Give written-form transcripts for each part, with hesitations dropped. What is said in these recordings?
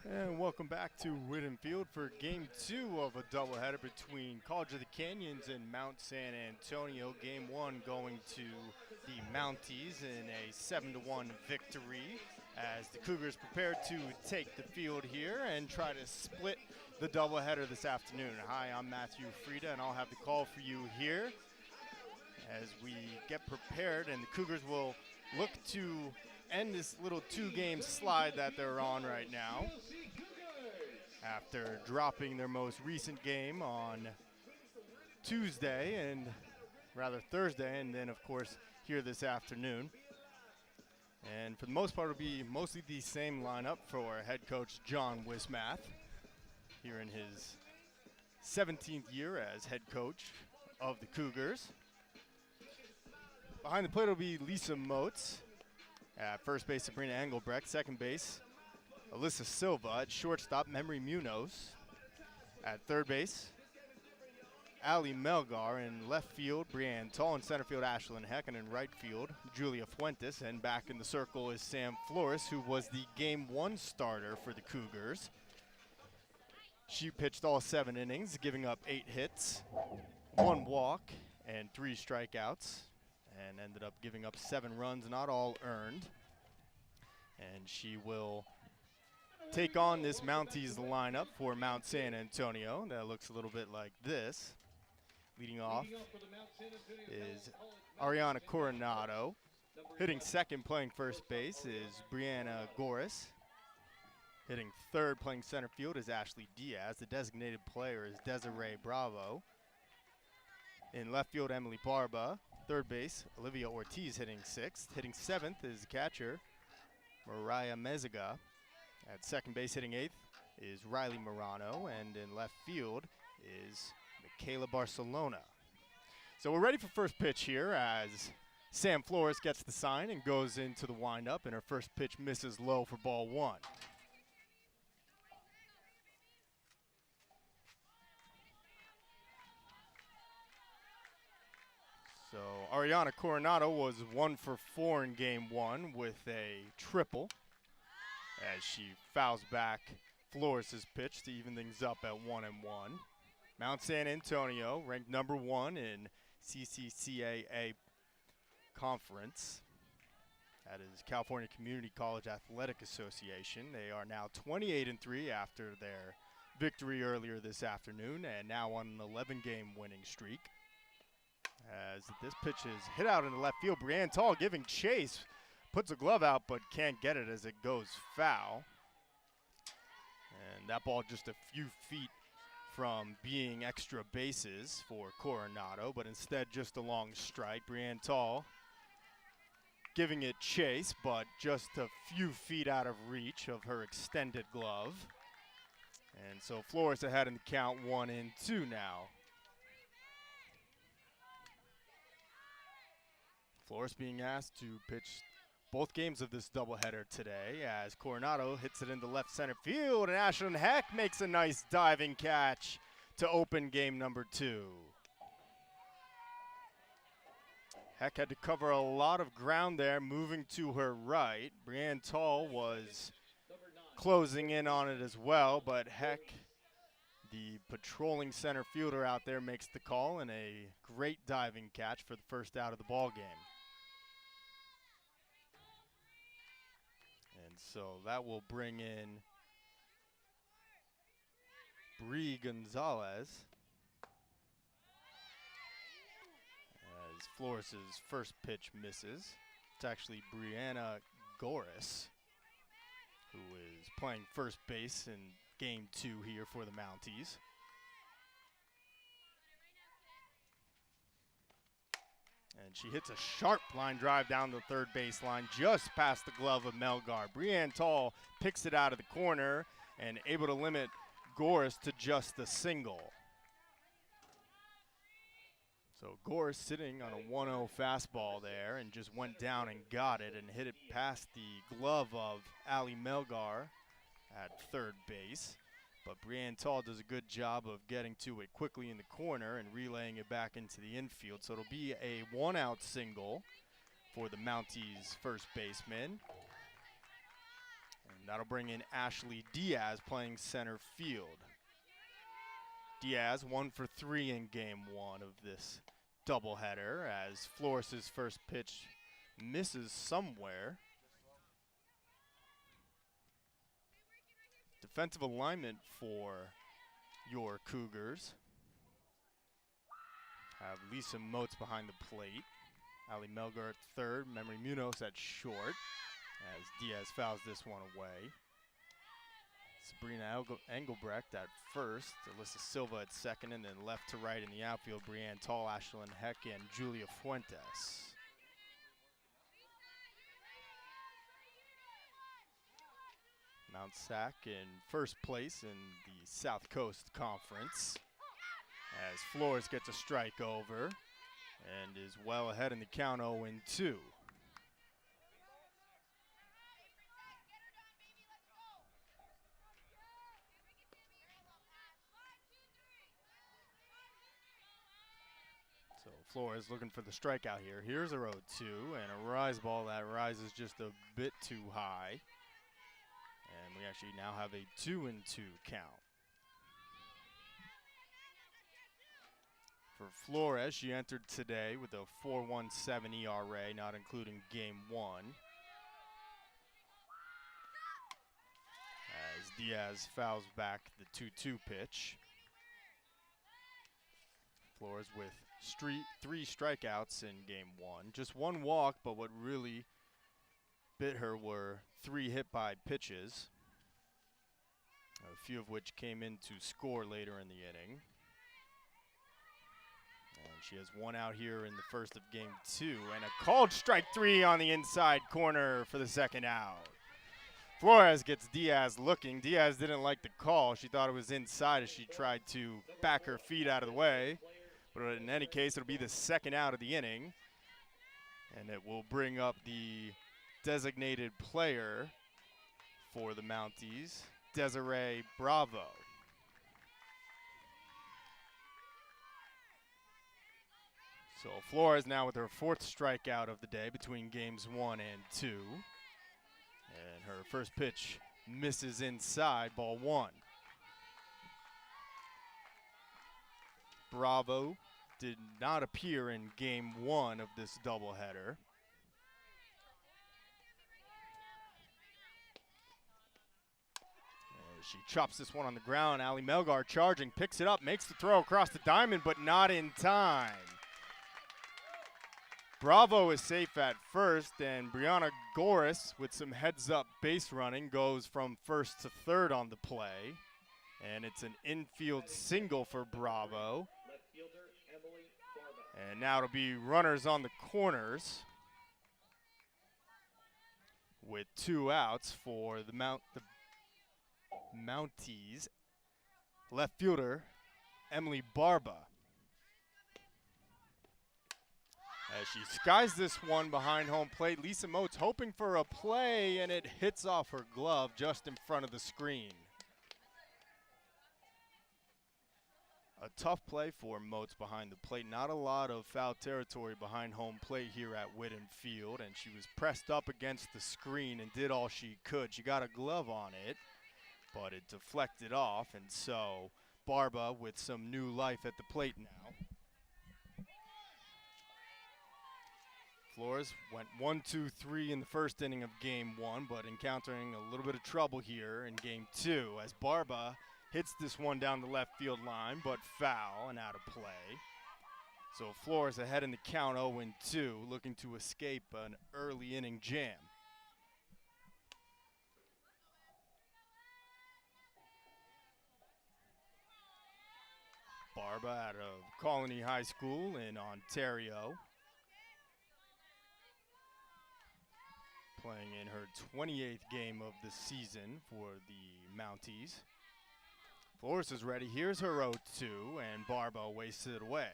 And welcome back to Whitten Field for Game 2 of a doubleheader between College of the Canyons and Mount San Antonio. Game 1 going to the Mounties in a 7-1 victory as the Cougars prepare to take the field here and try to split the doubleheader this afternoon. Hi, I'm Matthew Frieda, and I'll have the call for you here as we get prepared, and the Cougars will look to end this little two-game slide that they're on right now after dropping their most recent game on Thursday, and then of course here this afternoon. And for the most part, it'll be mostly the same lineup for head coach John Wismath here in his 17th year as head coach of the Cougars. Behind the plate will be Lisa Motes. At first base, Sabrina Engelbrecht. Second base, Alyssa Silva. At shortstop, Memory Munoz. At third base, Ali Melgar. In left field, Brianne Tall. In center field, Ashlyn Heck. And in right field, Julia Fuentes. And back in the circle is Sam Flores, who was the Game 1 starter for the Cougars. She pitched all 7 innings, giving up 8 hits, 1 walk, and 3 strikeouts, and ended up giving up 7 runs, not all earned. And she will take on this Mounties lineup for Mount San Antonio. That looks a little bit like this. Leading off is Ariana Coronado. Hitting second, playing first base, is Brianna Goris. Hitting third, playing center field, is Ashley Diaz. The designated player is Desiree Bravo. In left field, Emily Barba. Third base, Olivia Ortiz hitting 6th. Hitting 7th is catcher Mariah Meziga. At second base, hitting 8th is Riley Morano. And in left field is Michaela Barcelona. So we're ready for first pitch here as Sam Flores gets the sign and goes into the windup, and her first pitch misses low for ball 1. So Ariana Coronado was 1 for 4 in Game 1 with a triple as she fouls back Flores' pitch to even things up at 1-1. Mount San Antonio ranked number 1 in CCCAA Conference. That is California Community College Athletic Association. They are now 28-3 after their victory earlier this afternoon and now on an 11-game winning streak. As this pitch is hit out in the left field, Brianne Tall giving chase, puts a glove out but can't get it as it goes foul. And that ball just a few feet from being extra bases for Coronado, but instead just a long strike. Brianne Tall giving it chase, but just a few feet out of reach of her extended glove. And so Flores ahead in the count, 1-2 now. Flores being asked to pitch both games of this doubleheader today as Coronado hits it into left center field, and Ashlyn Heck makes a nice diving catch to open game number 2. Heck had to cover a lot of ground there, moving to her right. Brianne Tall was closing in on it as well, but Heck, the patrolling center fielder out there, makes the call, and a great diving catch for the first out of the ball game. And so that will bring in Bree Gonzalez as Flores' first pitch misses. It's actually Brianna Goris, who is playing first base in Game 2 here for the Mounties. And she hits a sharp line drive down the third baseline, just past the glove of Melgar. Brianne Tall picks it out of the corner and able to limit Goris to just a single. So Goris sitting on a 1-0 fastball there and just went down and got it and hit it past the glove of Ali Melgar at third base. But Brianne Tall does a good job of getting to it quickly in the corner and relaying it back into the infield. So it'll be a 1-out single for the Mounties first baseman. And that'll bring in Ashley Diaz playing center field. Diaz 1 for 3 in game 1 of this doubleheader as Flores' first pitch misses somewhere. Defensive alignment for your Cougars have Lisa Motes behind the plate. Ali Melgar at third, Memory Munoz at short as Diaz fouls this one away. Sabrina Engelbrecht at first, Alyssa Silva at second, and then left to right in the outfield, Brianne Tall, Ashlyn Heck, and Julia Fuentes. Mt SAC in first place in the South Coast Conference as Flores gets a strike over and is well ahead in the count 0-2. So Flores looking for the strikeout here. Here's a 0-2 and a rise ball that rises just a bit too high. And we actually now have a 2-2 count. For Flores, she entered today with a 4.17 ERA, not including game 1. As Diaz fouls back the 2-2 pitch. Flores with 3 strikeouts in game 1. Just 1 walk, but what really bit her were 3 hit-by pitches, a few of which came in to score later in the inning. And she has 1 out here in the first of game 2, and a called strike 3 on the inside corner for the 2nd out. Flores gets Diaz looking. Diaz didn't like the call. She thought it was inside as she tried to back her feet out of the way. But in any case, it'll be the 2nd out of the inning, and it will bring up the designated player for the Mounties, Desiree Bravo. So Flores now with her 4th strikeout of the day between games 1 and 2. And her first pitch misses inside, ball 1. Bravo did not appear in game 1 of this doubleheader. She chops this one on the ground. Ali Melgar charging, picks it up, makes the throw across the diamond, but not in time. Bravo is safe at first, and Brianna Goris, with some heads-up base running, goes from first to third on the play. And it's an infield single for Bravo. And now it'll be runners on the corners with 2 outs for the Mounties. Left fielder, Emily Barba. As she skies this one behind home plate, Lisa Motes hoping for a play, and it hits off her glove just in front of the screen. A tough play for Motes behind the plate. Not a lot of foul territory behind home plate here at Whitten Field, and she was pressed up against the screen and did all she could. She got a glove on it, but it deflected off, and so Barba with some new life at the plate now. Flores went 1-2-3 in the first inning of game 1, but encountering a little bit of trouble here in game 2 as Barba hits this one down the left field line, but foul and out of play. So Flores ahead in the count 0-2, looking to escape an early inning jam. Barba out of Colony High School in Ontario, playing in her 28th game of the season for the Mounties. Flores is ready. Here's her 0-2, and Barba wastes it away.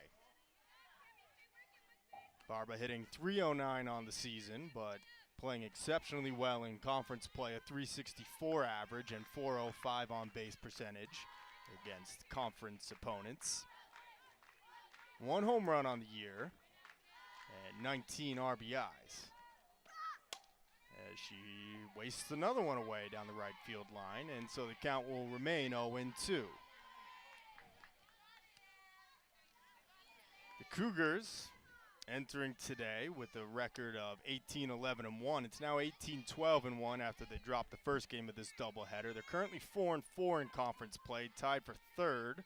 Barba hitting .309 on the season, but playing exceptionally well in conference play, a .364 average and .405 on base percentage against conference opponents. 1 home run on the year and 19 RBIs. as she wastes another one away down the right field line, and so the count will remain 0-2. The Cougars entering today with a record of 18-11-1. It's now 18-12-1 after they dropped the first game of this doubleheader. They're currently 4-4 in conference play, tied for third,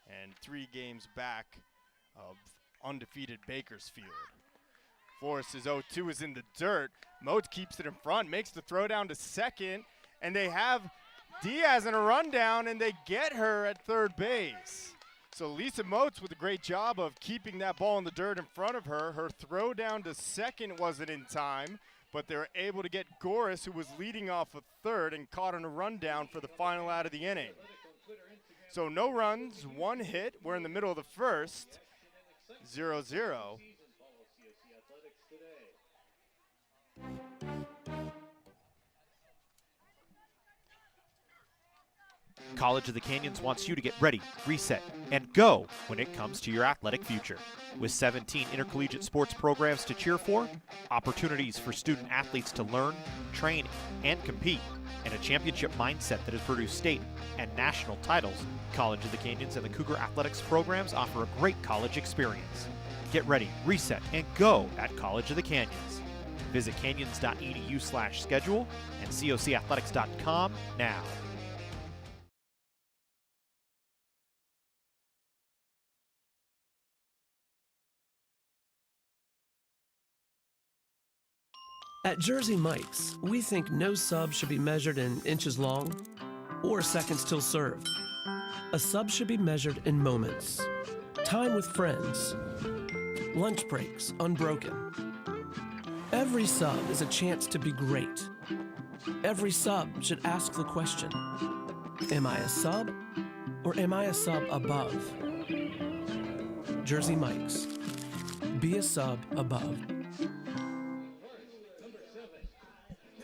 and 3 games back of undefeated Bakersfield. Forrest's 0-2 is in the dirt. Moats keeps it in front, makes the throw down to second, and they have Diaz in a rundown, and they get her at third base. So Lisa Moats with a great job of keeping that ball in the dirt in front of her. Her throw down to second wasn't in time, but they were able to get Goris, who was leading off of third, and caught on a rundown for the final out of the inning. So no runs, 1 hit. We're in the middle of the first, 0-0. College of the Canyons wants you to get ready, reset, and go when it comes to your athletic future. With 17 intercollegiate sports programs to cheer for, opportunities for student athletes to learn, train, and compete, and a championship mindset that has produced state and national titles, College of the Canyons and the Cougar Athletics programs offer a great college experience. Get ready, reset, and go at College of the Canyons. Visit canyons.edu/schedule and cocathletics.com now. At Jersey Mike's, we think no sub should be measured in inches long or seconds till served. A sub should be measured in moments, time with friends, lunch breaks unbroken. Every sub is a chance to be great. Every sub should ask the question, am I a sub or am I a sub above? Jersey Mike's, be a sub above.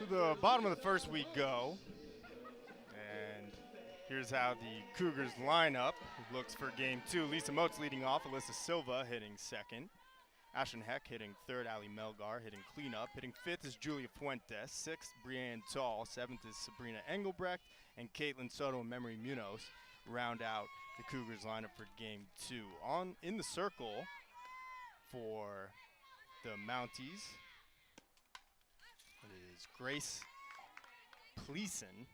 The bottom of the first we go, and here's how the Cougars line up. It looks for game 2. Lisa Moats leading off, Alyssa Silva hitting second, Ashton Heck hitting third, Ali Melgar hitting cleanup, hitting fifth is Julia Fuentes, sixth Brianne Tall, seventh is Sabrina Engelbrecht, and Caitlin Soto and Memory Munoz round out the Cougars lineup for game 2. In the circle for the Mounties is Grace Pleason.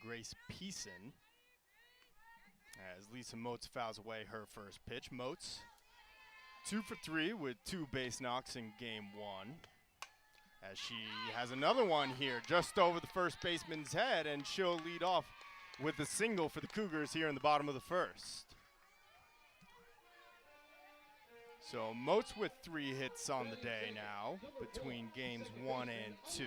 Grace Peason. As Lisa Moats fouls away her first pitch. Moats 2 for 3 with 2 base knocks in game 1. As she has another one here just over the first baseman's head, and she'll lead off with a single for the Cougars here in the bottom of the first. So Moats with 3 hits on the day now between games 1 and 2.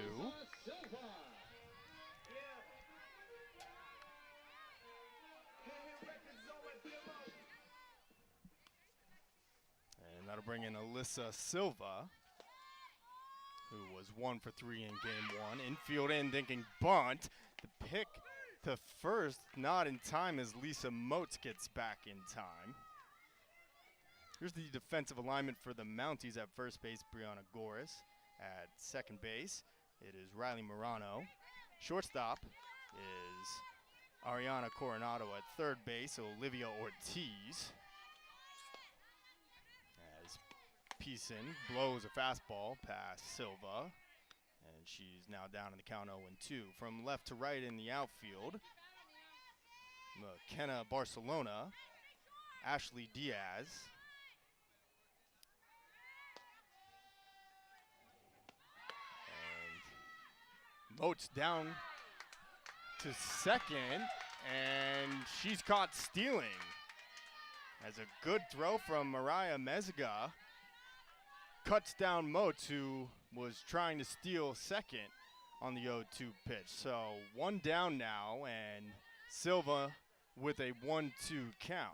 And that'll bring in Alyssa Silva, who was 1 for 3 in game 1. Infield in, thinking bunt. The pick to first, not in time as Lisa Moats gets back in time. Here's the defensive alignment for the Mounties. At first base, Brianna Goris. At second base, it is Riley Morano. Shortstop is Ariana Coronado. At third base, Olivia Ortiz. As Peason blows a fastball past Silva, and she's now down in the count 0-2. From left to right in the outfield, McKenna Barcelona, Ashley Diaz, Moats down to second, and she's caught stealing. As a good throw from Mariah Meziga cuts down Moats, who was trying to steal second on the 0-2 pitch. So 1 down now, and Silva with a 1-2 count.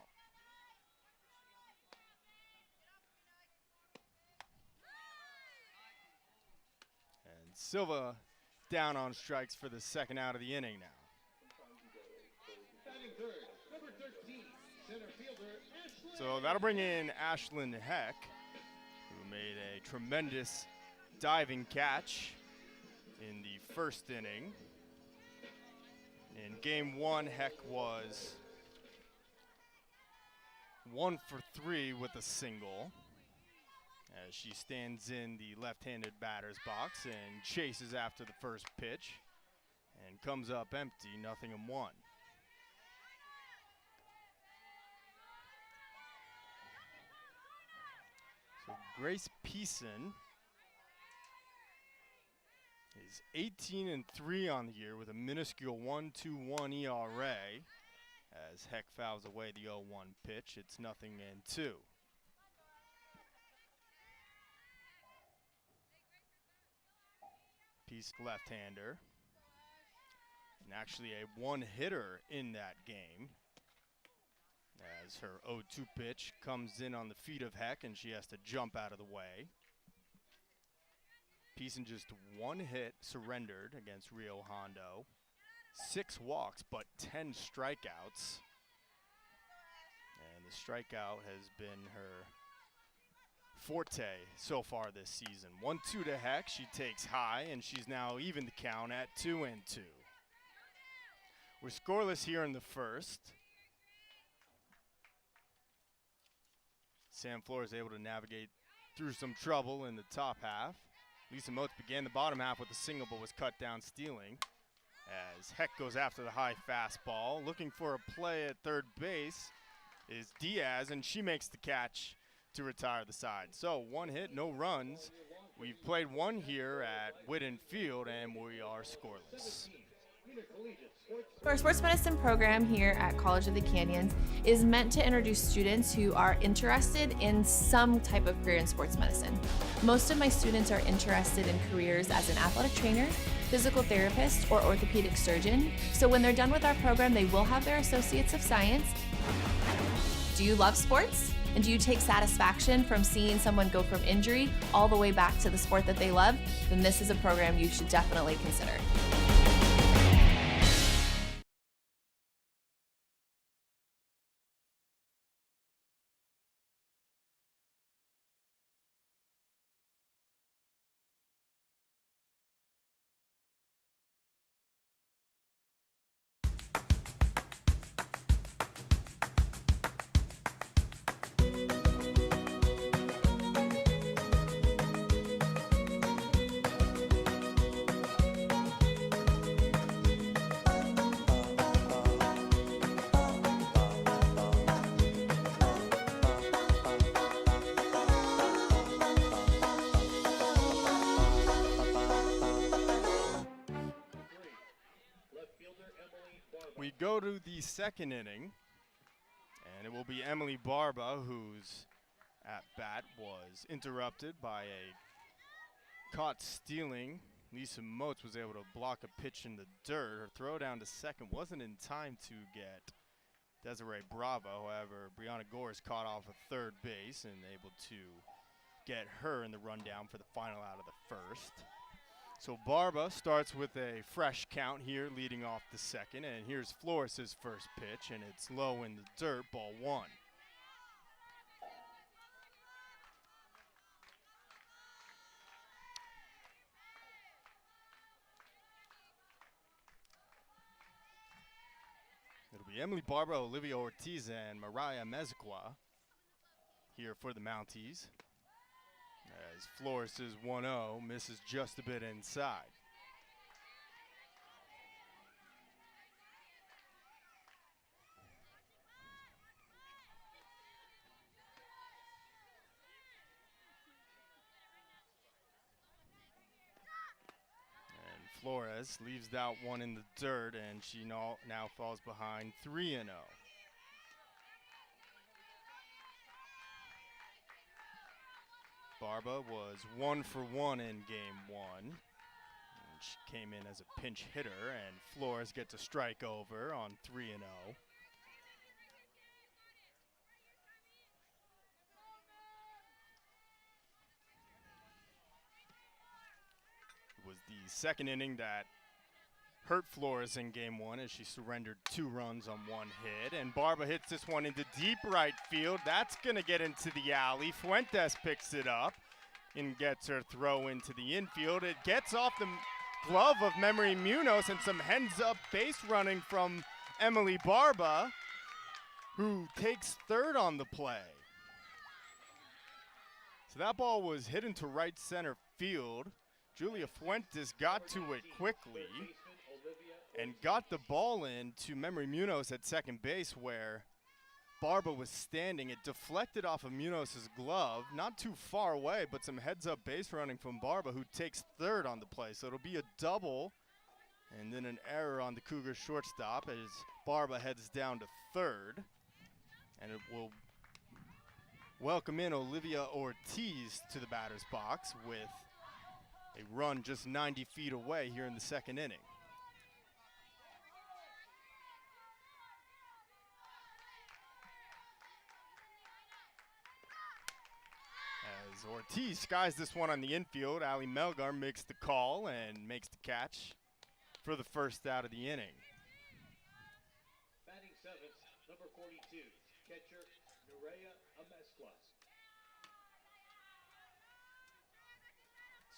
And Silva down on strikes for the second out of the inning now. So that'll bring in Ashlyn Heck, who made a tremendous diving catch in the first inning. In game one, Heck was 1 for 3 with a single, as she stands in the left-handed batter's box and chases after the first pitch and comes up empty, 0-1. So Grace Peason is 18-3 on the year with a minuscule 1.21 ERA. As Heck fouls away the 0-1 pitch, it's 0-2. Peace left-hander, and actually a one-hitter in that game, as her 0-2 pitch comes in on the feet of Heck and she has to jump out of the way. Peason just 1 hit surrendered against Rio Hondo. 6 walks, but 10 strikeouts. And the strikeout has been her forte so far this season. 1-2 to Heck, she takes high, and she's now even the count at 2-2. We're scoreless here in the first. Sam Flores able to navigate through some trouble in the top half. Lisa Motes began the bottom half with a single, but was cut down stealing. As Heck goes after the high fastball. Looking for a play at third base is Diaz, and she makes the catch to retire the side. So 1 hit, no runs. We've played 1 here at Whitten Field, and we are scoreless. Our sports medicine program here at College of the Canyons is meant to introduce students who are interested in some type of career in sports medicine. Most of my students are interested in careers as an athletic trainer, physical therapist, or orthopedic surgeon. So when they're done with our program, they will have their Associates of Science. Do you love sports? And do you take satisfaction from seeing someone go from injury all the way back to the sport that they love? Then this is a program you should definitely consider. We go to the second inning, and it will be Emily Barba, whose at bat was interrupted by a caught stealing. Lisa Motes was able to block a pitch in the dirt. Her throw down to second wasn't in time to get Desiree Bravo. However, Brianna Gores caught off of third base and able to get her in the rundown for the final out of the first. So Barba starts with a fresh count here, leading off the second, and here's Flores' first pitch, and it's low in the dirt, ball 1. It'll be Emily Barba, Olivia Ortiz, and Mariah Mezqua here for the Mounties. As Flores' 1-0 misses just a bit inside. And Flores leaves that one in the dirt, and she now falls behind 3-0. Barba was 1 for 1 in game 1. And she came in as a pinch hitter, and Flores gets a strike over on 3-0. It was the second inning that hurt Flores in game one as she surrendered 2 runs on 1 hit. And Barba hits this one into deep right field. That's going to get into the alley. Fuentes picks it up and gets her throw into the infield. It gets off the glove of Memory Munoz and some heads-up base running from Emily Barba, who takes third on the play. So that ball was hit into right center field. Julia Fuentes got to it quickly and got the ball in to Memory Munoz at second base where Barba was standing. It deflected off of Munoz's glove, not too far away, but some heads-up base running from Barba, who takes third on the play. So it'll be a double and then an error on the Cougars shortstop as Barba heads down to third. And it will welcome in Olivia Ortiz to the batter's box with a run just 90 feet away here in the second inning. As Ortiz skies this one on the infield, Ali Melgar makes the call and makes the catch for the first out of the inning. Batting seventh, number 42, catcher Nureya Amezcua.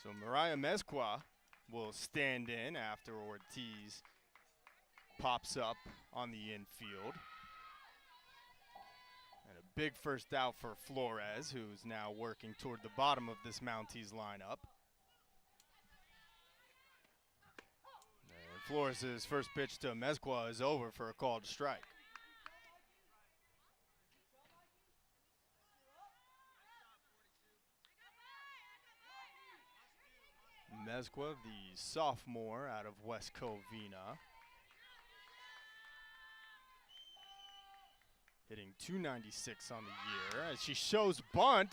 So Mariah Mezcua will stand in after Ortiz pops up on the infield. And a big first out for Flores, who's now working toward the bottom of this Mounties lineup. And Flores' first pitch to Mezcua is over for a call to strike. Mezcua, the sophomore out of West Covina, hitting .296 on the year as she shows bunt.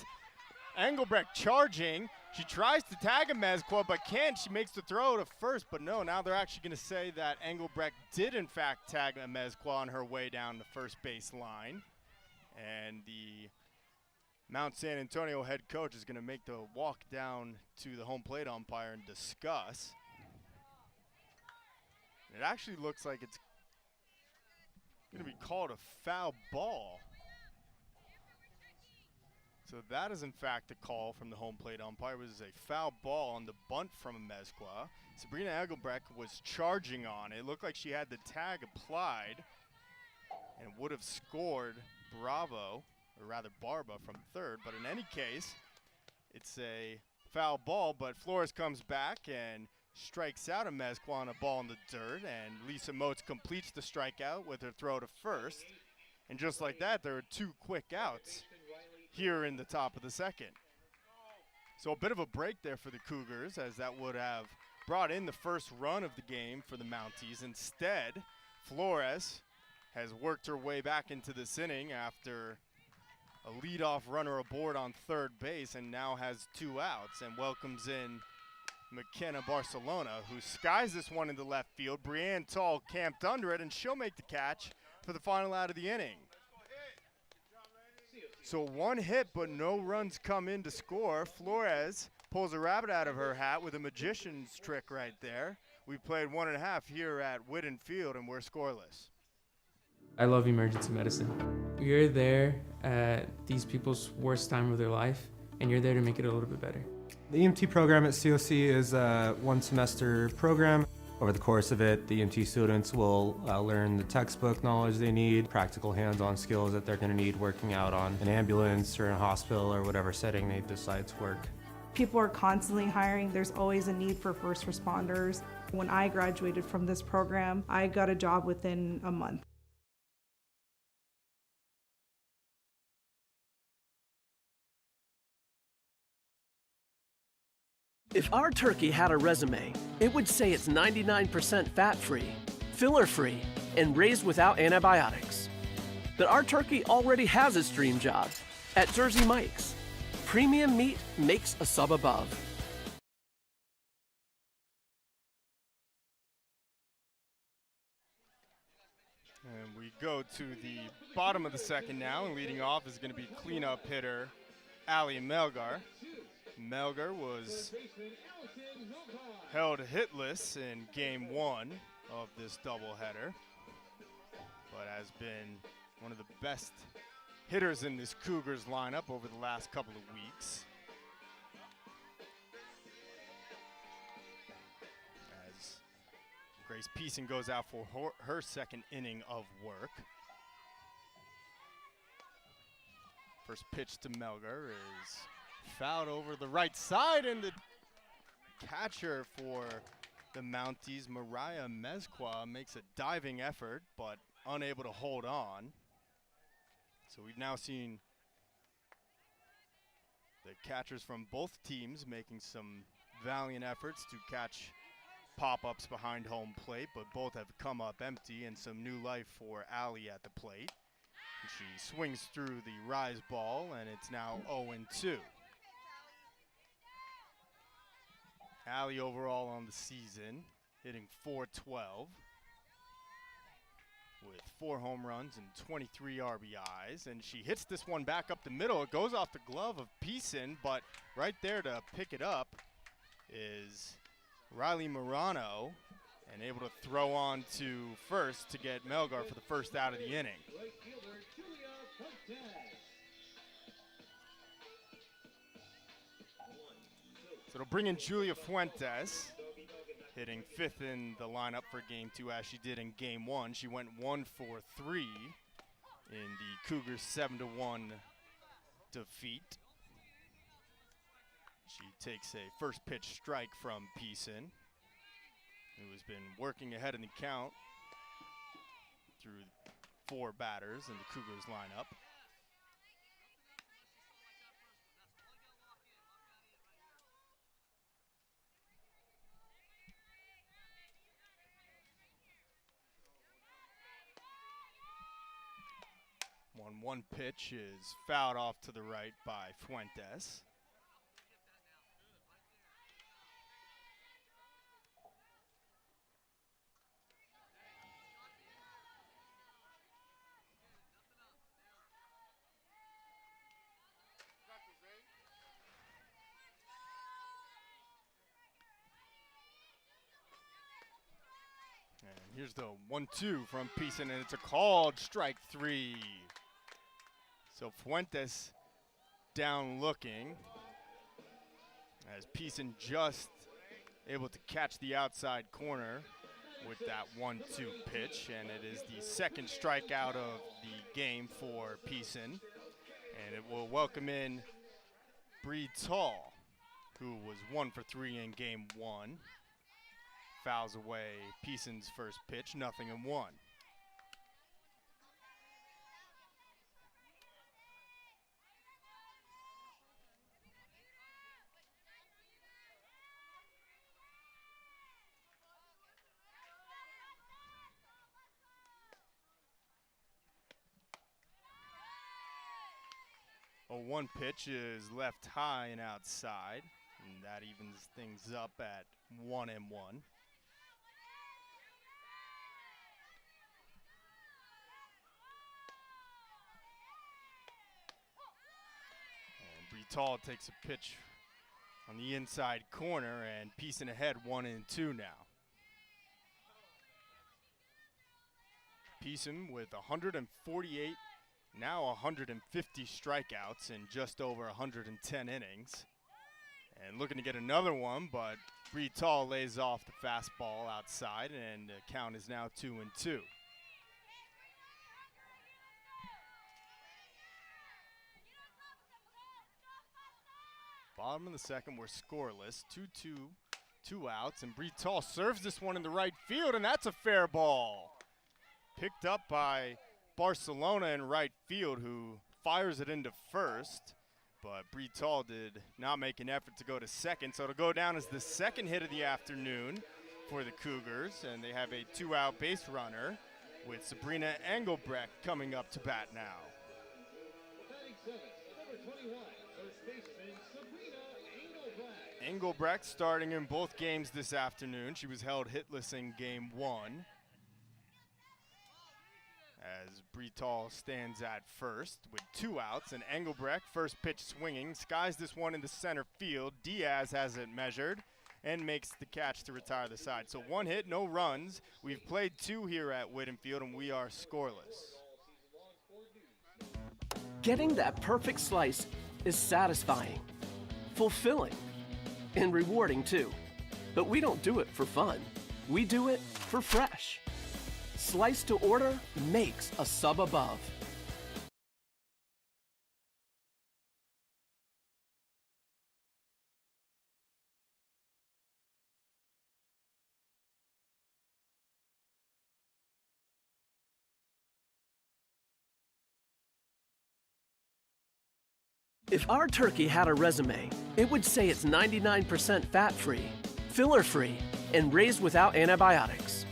Engelbrecht charging. She tries to tag a Mezcua but can't. She makes the throw to first, but no, now they're actually going to say that Engelbrecht did in fact tag a Mezcua on her way down the first base line. And the Mount San Antonio head coach is going to make the walk down to the home plate umpire and discuss. It actually looks like it's going to be called a foul ball. So that is in fact a call from the home plate umpire. It was a foul ball on the bunt from Mezcua. Sabrina Engelbrecht was charging on it. It looked like she had the tag applied and would have scored Bravo, or rather Barba, from third. But in any case, it's a foul ball, but Flores comes back and strikes out a Mezcua on a ball in the dirt, and Lisa Motes completes the strikeout with her throw to first. And just like that, there are 2 quick outs here in the top of the second. So a bit of a break there for the Cougars, as that would have brought in the first run of the game for the Mounties. Instead, Flores has worked her way back into this inning after a leadoff runner aboard on third base and now has 2 outs and welcomes in McKenna Barcelona, who skies this one into left field. Brianne Tall camped under it, and she'll make the catch for the final out of the inning. So 1 hit, but no runs come in to score. Flores pulls a rabbit out of her hat with a magician's trick right there. We played 1.5 here at Whitten Field, and we're scoreless. I love emergency medicine. You're there at these people's worst time of their life, and you're there to make it a little bit better. The EMT program at COC is a 1-semester program. Over the course of it, the EMT students will learn the textbook knowledge they need, practical hands-on skills that they're going to need working out on an ambulance or in a hospital or whatever setting they decide to work. People are constantly hiring. There's always a need for first responders. When I graduated from this program, I got a job within a month. If our turkey had a resume, it would say it's 99% fat-free, filler-free, and raised without antibiotics. But our turkey already has its dream job at Jersey Mike's. Premium meat makes a sub above. And we go to the bottom of the second now, and leading off is going to be cleanup hitter Ali Melgar. Melgar was held hitless in game 1 of this doubleheader, but has been one of the best hitters in this Cougars lineup over the last couple of weeks. As Grace Peason goes out for her second inning of work. First pitch to Melgar is fouled over the right side, and the catcher for the Mounties, Mariah Mezqua, makes a diving effort, but unable to hold on. So we've now seen the catchers from both teams making some valiant efforts to catch pop-ups behind home plate, but both have come up empty, and some new life for Allie at the plate. And she swings through the rise ball, and it's now 0-2. Allie overall on the season, hitting .412 with 4 home runs and 23 RBIs. And she hits this one back up the middle. It goes off the glove of Peason, but right there to pick it up is Riley Morano, and able to throw on to first to get Melgar for the first out of the inning. So it'll bring in Julia Fuentes, hitting 5th in the lineup for Game 2 as she did in Game 1. She went 1 for 3 in the Cougars 7-1 defeat. She takes a first pitch strike from Peason, who has been working ahead in the count through 4 batters in the Cougars lineup. One pitch is fouled off to the right by Fuentes. And here's the 1-2 from Peason, and it's a called strike 3. So Fuentes down looking, as Peason just able to catch the outside corner with that 1-2 pitch, and it is the second strikeout of the game for Peason. And it will welcome in Bree Tall, who was 1 for 3 in Game 1. Fouls away Peason's first pitch, 0-1. A 1 pitch is left high and outside, and that evens things up at 1-1. And Brital takes a pitch on the inside corner, and Peason ahead 1-2 now. Peason with 148, now 150 strikeouts in just over 110 innings. And looking to get another one, but Brital lays off the fastball outside, and the count is now 2-2. Bottom of the second, we're scoreless. 2-2, 2 outs, and Brital serves this one in the right field, and that's a fair ball. Picked up by Barcelona in right field, who fires it into first, but Brital did not make an effort to go to second, so it'll go down as the second hit of the afternoon for the Cougars, and they have a 2-out base runner with Sabrina Engelbrecht coming up to bat now. Batting 7, number 21, first baseman Sabrina Engelbrecht. Engelbrecht starting in both games this afternoon. She was held hitless in Game 1. As Brital stands at first with 2 outs, and Engelbrecht, first pitch swinging, skies this one into center field. Diaz has it measured, and makes the catch to retire the side. So 1 hit, no runs. We've played 2 here at Whitten Field, and we are scoreless. Getting that perfect slice is satisfying, fulfilling, and rewarding too. But we don't do it for fun. We do it for fresh. Slice to order makes a sub above. If our turkey had a resume, it would say it's 99% fat-free, filler-free, and raised without antibiotics.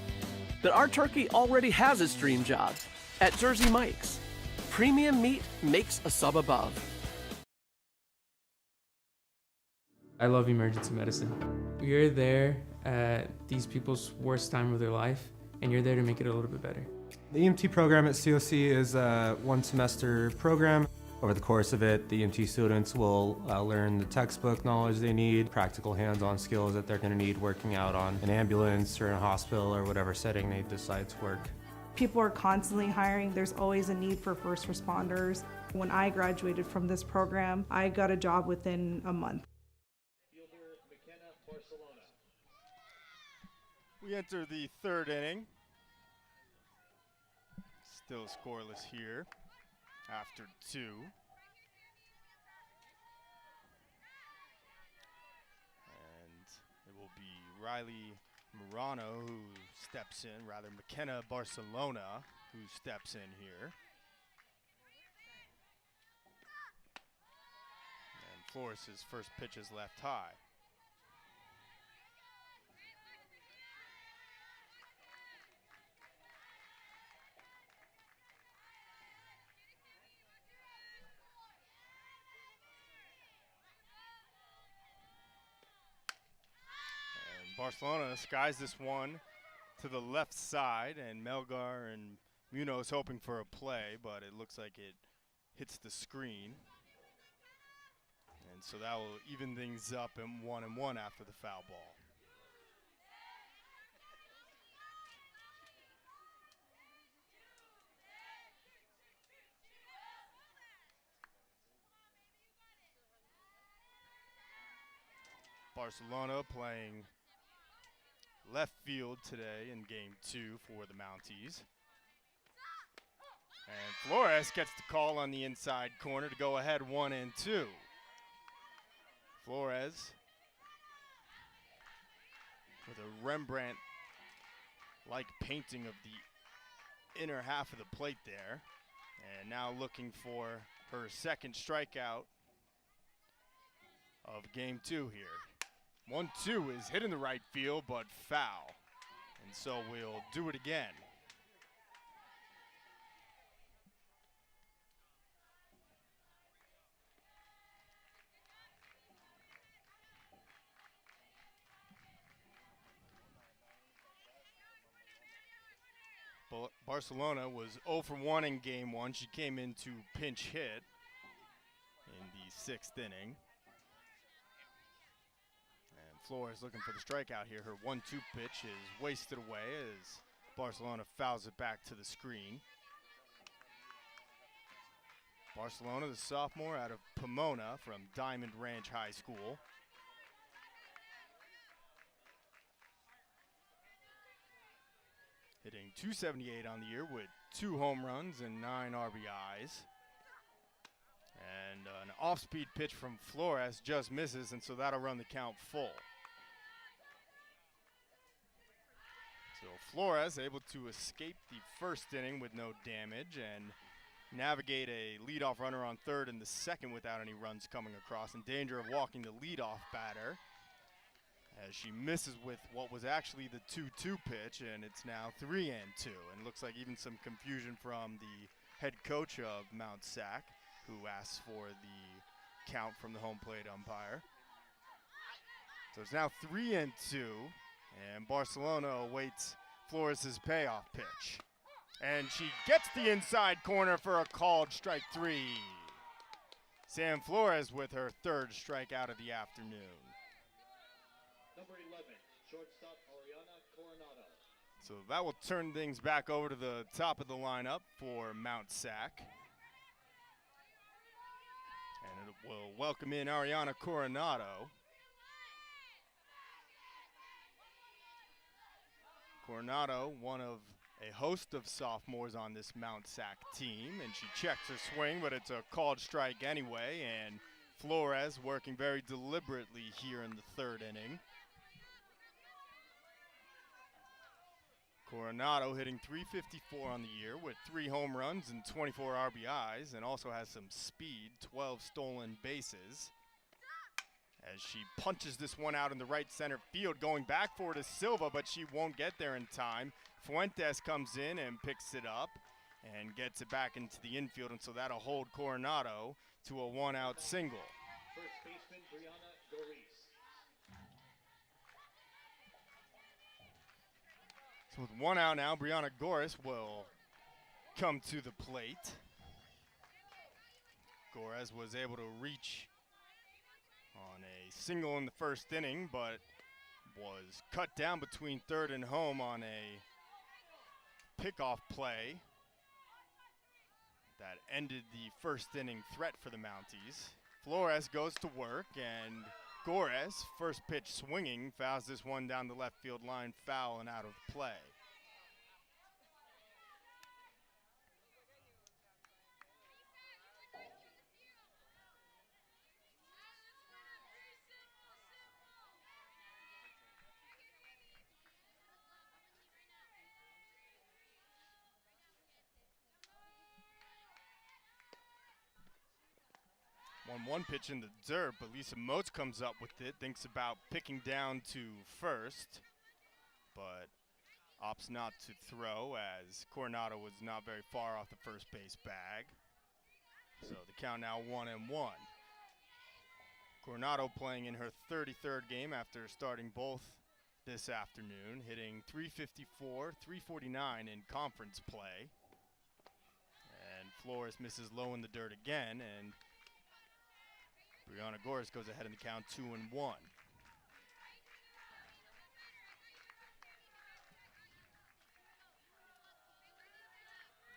But our turkey already has its dream job at Jersey Mike's. Premium meat makes a sub above. I love emergency medicine. You're there at these people's worst time of their life, and you're there to make it a little bit better. The EMT program at COC is a 1-semester program. Over the course of it, the EMT students will learn the textbook knowledge they need, practical hands-on skills that they're going to need working out on an ambulance or in a hospital or whatever setting they decide to work. People are constantly hiring. There's always a need for first responders. When I graduated from this program, I got a job within a month. We enter the 3rd inning. Still scoreless here after 2. And it will be Riley Murano who steps in, rather McKenna Barcelona who steps in here. And Flores' first pitch is left high. Barcelona skies this one to the left side, and Melgar and Munoz hoping for a play, but it looks like it hits the screen. And so that will even things up in 1-1 after the foul ball. Barcelona playing left field today in game 2 for the Mounties. And Flores gets the call on the inside corner to go ahead 1-2. Flores with a Rembrandt-like painting of the inner half of the plate there. And now looking for her 2nd strikeout of game 2 here. 1-2 is hit in the right field, but foul. And so we'll do it again. Barcelona was 0 for 1 in game 1. She came in to pinch hit in the 6th inning. Flores looking for the strikeout here. Her 1-2 pitch is wasted away as Barcelona fouls it back to the screen. Barcelona, the sophomore out of Pomona from Diamond Ranch High School. Hitting .278 on the year with 2 home runs and 9 RBIs. And an off-speed pitch from Flores just misses, and so that'll run the count full. So Flores able to escape the 1st inning with no damage and navigate a leadoff runner on 3rd in the 2nd without any runs coming across, in danger of walking the leadoff batter as she misses with what was actually the 2-2 pitch, and it's now 3-2. And looks like even some confusion from the head coach of Mt SAC, who asks for the count from the home plate umpire. So it's now 3-2, and Barcelona awaits Flores' payoff pitch. And she gets the inside corner for a called strike 3. Sam Flores with her 3rd strikeout of the afternoon. Number 11, So that will turn things back over to the top of the lineup for Mt SAC. And it will welcome in Ariana Coronado. Coronado, one of a host of sophomores on this Mt SAC team, and she checks her swing, but it's a called strike anyway, and Flores working very deliberately here in the third inning. Coronado hitting .354 on the year with 3 home runs and 24 RBIs, and also has some speed, 12 stolen bases. As she punches this one out in the right center field, going back for it is Silva, but she won't get there in time. Fuentes comes in and picks it up and gets it back into the infield, and so that'll hold Coronado to a 1-out single. First baseman Brianna Doris. So with 1 out now, Brianna Goris will come to the plate. Goris was able to reach on a single in the first inning, but was cut down between third and home on a pickoff play that ended the first inning threat for the Mounties. Flores goes to work, and Goris, first pitch swinging, fouls this one down the left field line, foul and out of play. One pitch in the dirt, but Lisa Motes comes up with it, thinks about picking down to first, but opts not to throw as Coronado was not very far off the first base bag. So the count now 1-1. Coronado playing in her 33rd game after starting both this afternoon, hitting .354, .349 in conference play. And Flores misses low in the dirt again, and Brianna Goris goes ahead in the count 2-1.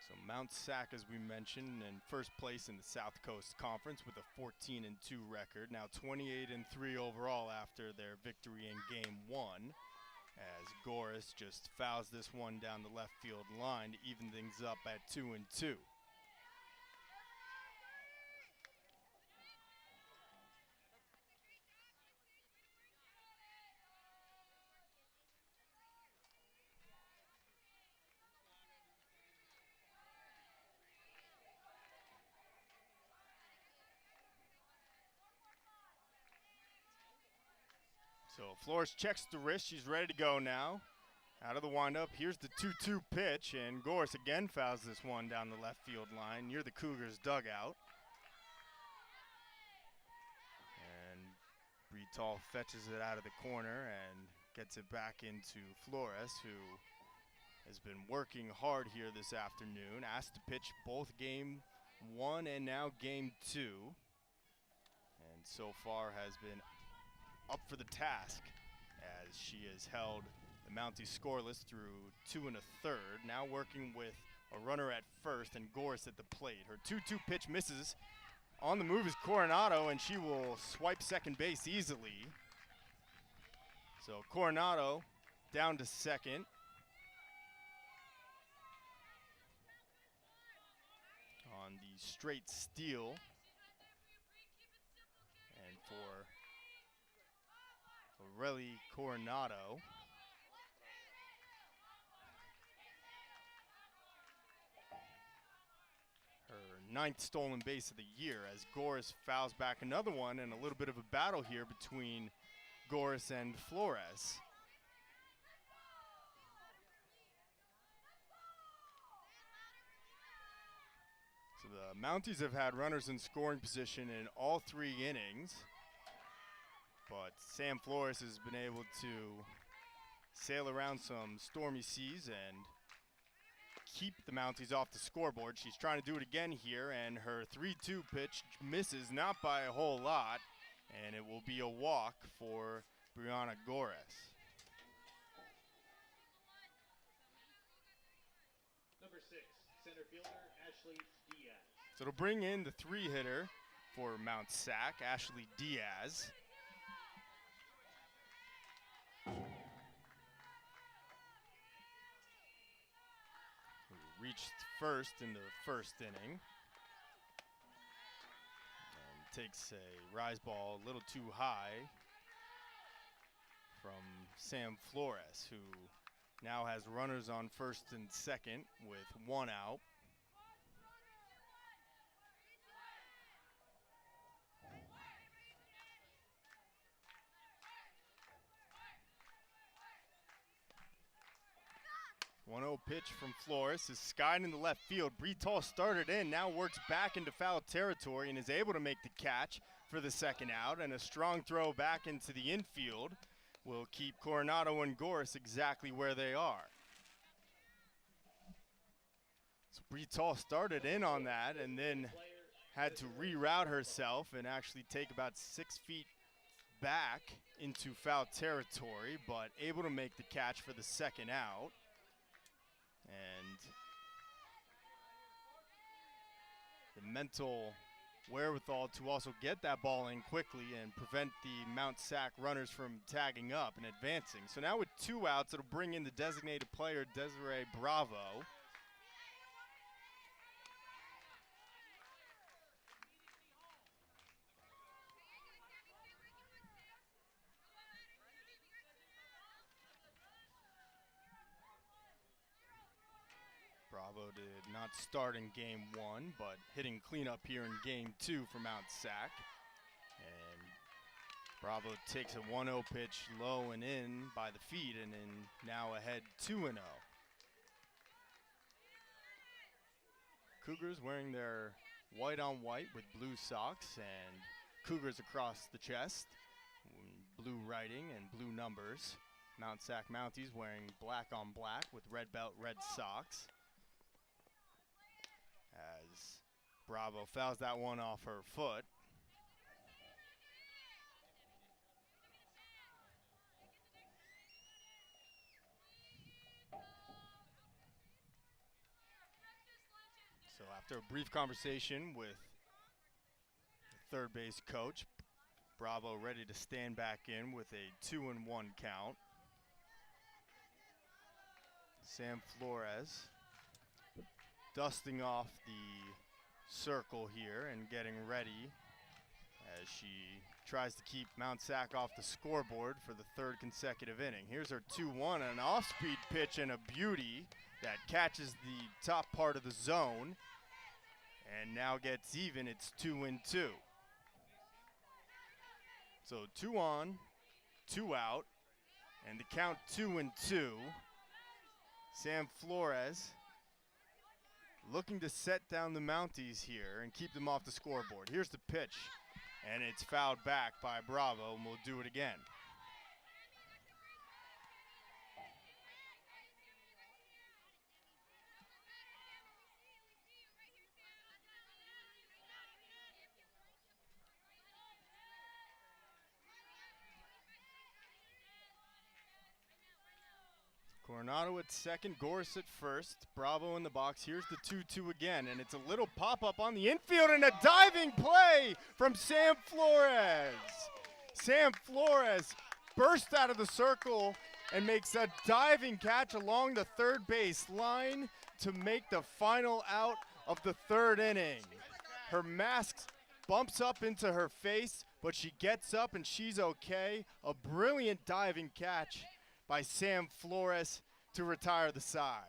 So Mt SAC, as we mentioned, in first place in the South Coast Conference with a 14-2 record. Now 28-3 overall after their victory in Game 1. As Goris just fouls this one down the left field line to even things up at 2-2. So Flores checks the wrist. She's ready to go now. Out of the windup, here's the 2-2 pitch, and Goris again fouls this one down the left field line near the Cougars dugout. And Brital fetches it out of the corner and gets it back into Flores, who has been working hard here this afternoon. Asked to pitch both Game 1 and now Game 2. And so far has been up for the task as she has held the Mounties scoreless through 2 1/3. Now working with a runner at first and Goris at the plate. Her 2-2 pitch misses. On the move is Coronado, and she will swipe second base easily. So Coronado down to second. On the straight steal. And for Aureli Coronado. Her 9th stolen base of the year as Goris fouls back another one, and a little bit of a battle here between Goris and Flores. So the Mounties have had runners in scoring position in all 3 innings. But Sam Flores has been able to sail around some stormy seas and keep the Mounties off the scoreboard. She's trying to do it again here, and her 3-2 pitch misses, not by a whole lot, and it will be a walk for Brianna Goris. 6, center fielder Ashley Diaz. So it'll bring in the 3-hitter for Mt SAC, Ashley Diaz. Who reached first in the first inning. And takes a rise ball a little too high from Sam Flores, who now has runners on first and second with 1 out. One-0 pitch from Flores is skied in the left field. Bretal started in, now works back into foul territory and is able to make the catch for the second out. And a strong throw back into the infield will keep Coronado and Goris exactly where they are. So Bretal started in on that and then had to reroute herself and actually take about 6 feet back into foul territory, but able to make the catch for the second out. And the mental wherewithal to also get that ball in quickly and prevent the Mt SAC runners from tagging up and advancing. So now with 2 outs, it'll bring in the designated player, Desiree Bravo. Bravo did not start in game 1, but hitting cleanup here in game 2 for Mt SAC. And Bravo takes a 1-0 pitch low and in by the feet, and then now ahead 2-0. Cougars wearing their white on white with blue socks and Cougars across the chest, blue writing and blue numbers. Mt SAC Mounties wearing black on black with red belt, red socks. As Bravo fouls that one off her foot. So after a brief conversation with the third base coach, Bravo ready to stand back in with a 2-1 count. Sam Flores dusting off the circle here and getting ready as she tries to keep Mt SAC off the scoreboard for the 3rd consecutive inning. Here's her 2-1, an off-speed pitch and a beauty that catches the top part of the zone and now gets even. It's 2-2. So 2 on, 2 out, and the count 2-2. Sam Flores looking to set down the Mounties here and keep them off the scoreboard. Here's the pitch, and it's fouled back by Bravo, and we'll do it again. Coronado at second, Goris at first, Bravo in the box. Here's the 2-2 again, and it's a little pop-up on the infield and a diving play from Sam Flores. Sam Flores bursts out of the circle and makes a diving catch along the third base line to make the final out of the 3rd inning. Her mask bumps up into her face, but she gets up and she's okay. A brilliant diving catch by Sam Flores to retire the side.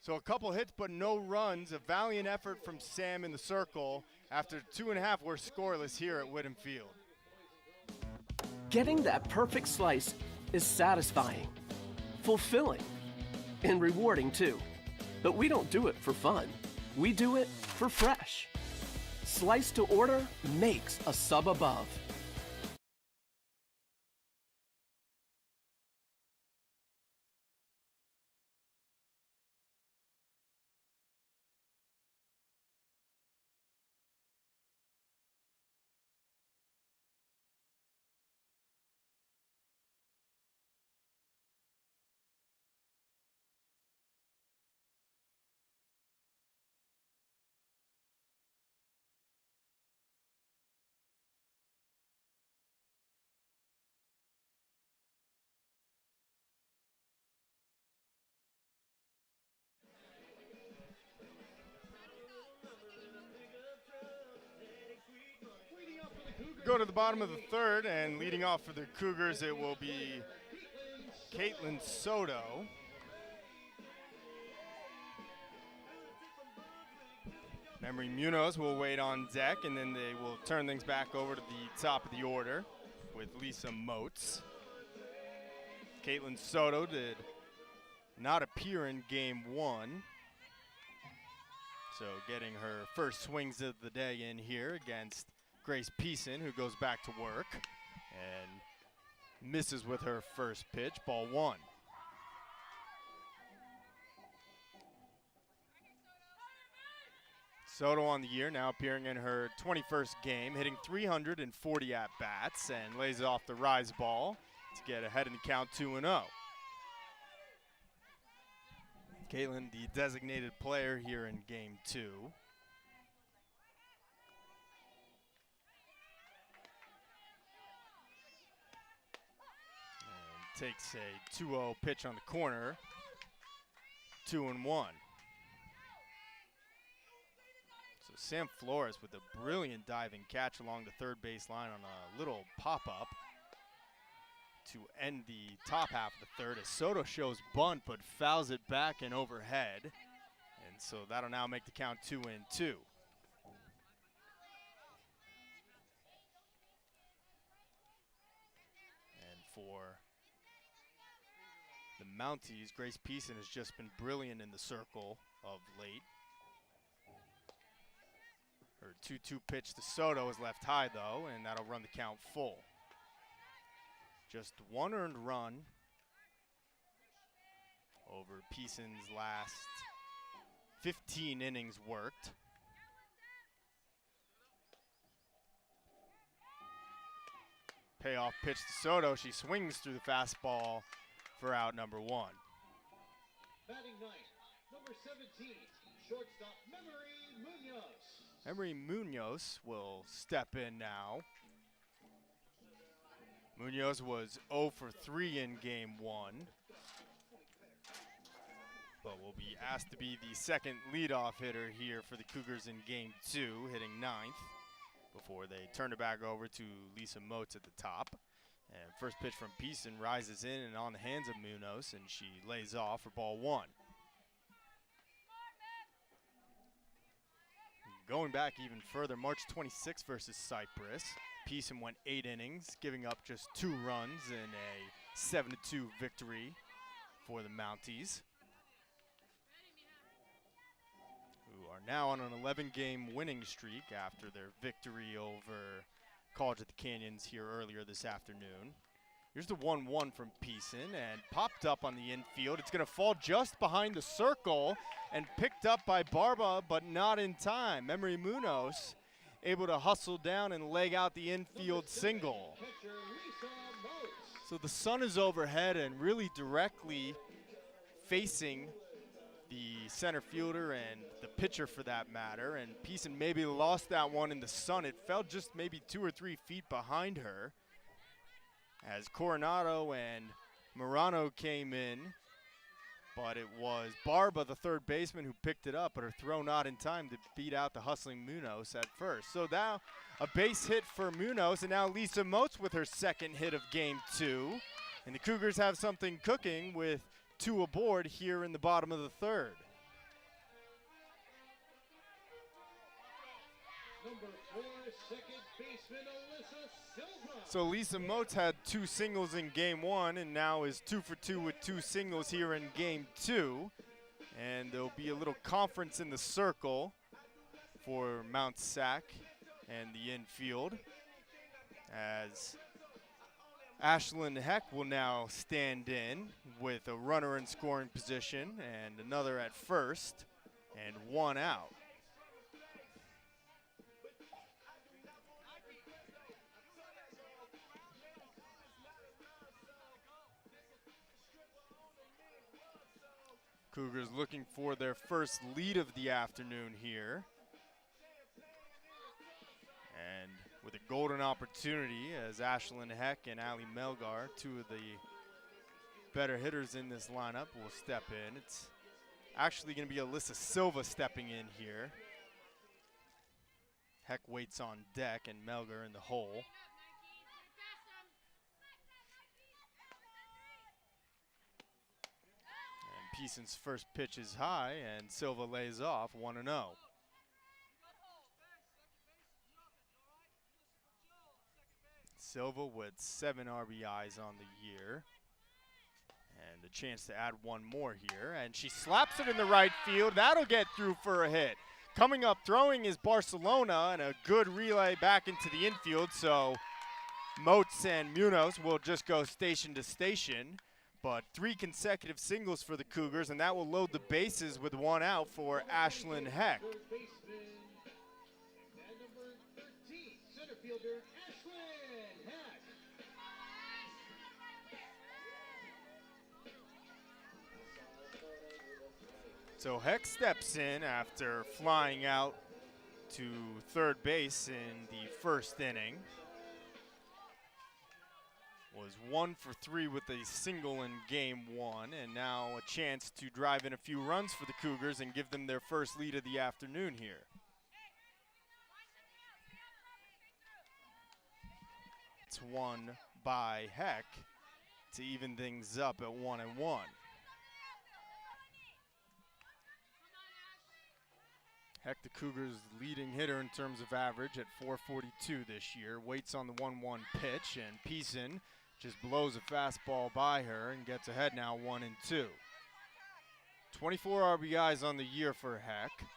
So a couple hits but no runs, a valiant effort from Sam in the circle. After 2.5, we're scoreless here at Whitten Field. Getting that perfect slice is satisfying, fulfilling, and rewarding too. But we don't do it for fun. We do it for fresh. Slice to order makes a sub above. go to the bottom of the third, and leading off for the Cougars, it will be Caitlin Soto. Memory Munoz will wait on deck, and then they will turn things back over to the top of the order with Lisa Motes. Caitlin Soto did not appear in game one, so getting her first swings of the day in here against Grace Peason, who goes back to work and misses with her first pitch, ball one. Soto on the year, now appearing in her 21st game, hitting 340 at-bats, and lays off the rise ball to get ahead in the count 2-0. Caitlin, the designated player here in game two. And takes a 2-0 pitch on the corner, 2-1. So Sam Flores with a brilliant diving catch along the third base line on a little pop-up to end the top half of the third, as Soto shows bunt but fouls it back and overhead. And so that'll now make the count 2-2. And for the Mounties, Grace Peason has just been brilliant in the circle of late. Her 2-2 pitch to Soto is left high though, and that'll run the count full. Just one earned run over Peason's last 15 innings worked. Payoff pitch to Soto. She swings through the fastball for out number one. Batting ninth, number 17, shortstop Memory Munoz. Emery Munoz will step in now. Munoz was 0 for 3 in game one, but will be asked to be the second leadoff hitter here for the Cougars in game two, hitting ninth before they turn it back over to Lisa Motes at the top. And first pitch from Peason rises in and on the hands of Munoz, and she lays off for ball one. Going back even further, March 26th versus Cyprus, Peason went 8 innings, giving up just 2 runs in a 7-2 victory for the Mounties, who are now on an 11-game winning streak after their victory over College of the Canyons here earlier this afternoon. Here's the 1-1 from Peason, and popped up on the infield. It's going to fall just behind the circle and picked up by Barba, but not in time. Memory Munoz able to hustle down and leg out the infield single. So the sun is overhead and really directly facing the center fielder and the pitcher for that matter, and Peason maybe lost that one in the sun. It fell just maybe 2 or 3 feet behind her as Coronado and Morano came in, but it was Barba, the third baseman, who picked it up, but her throw not in time to beat out the hustling Munoz at first. So now a base hit for Munoz, and now Lisa Motes with her second hit of game two, and the Cougars have something cooking with 2 aboard here in the bottom of the third. Number 4, second baseman Alyssa Silva. So Lisa Motes had 2 singles in game one and now is 2 for 2 with 2 singles here in game two. And there'll be a little conference in the circle for Mt SAC and the infield, as Ashlyn Heck will now stand in with a runner in scoring position and another at first and 1 out. Cougars looking for their first lead of the afternoon here. And with a golden opportunity as Ashlyn Heck and Ali Melgar, 2 of the better hitters in this lineup, will step in. It's actually going to be Alyssa Silva stepping in here. Heck waits on deck and Melgar in the hole. And Peason's first pitch is high and Silva lays off 1-0. Silva with 7 RBIs on the year. And a chance to add one more here. And she slaps it in the right field. That'll get through for a hit. Coming up throwing is Barcelona, and a good relay back into the infield. So Mt and Munoz will just go station to station. But 3 consecutive singles for the Cougars, and that will load the bases with 1 out for Ashlyn Heck. Third baseman, and number 13, center fielder, Ashlyn Heck. So Heck steps in after flying out to third base in the first inning. Was 1 for 3 with a single in game 1, and now a chance to drive in a few runs for the Cougars and give them their first lead of the afternoon here. It's won by Heck to even things up at 1-1. Heck, the Cougars' leading hitter in terms of average at .442 this year. Waits on the 1-1 pitch, and Peason just blows a fastball by her and gets ahead now 1-2. 24 RBIs on the year for Heck. And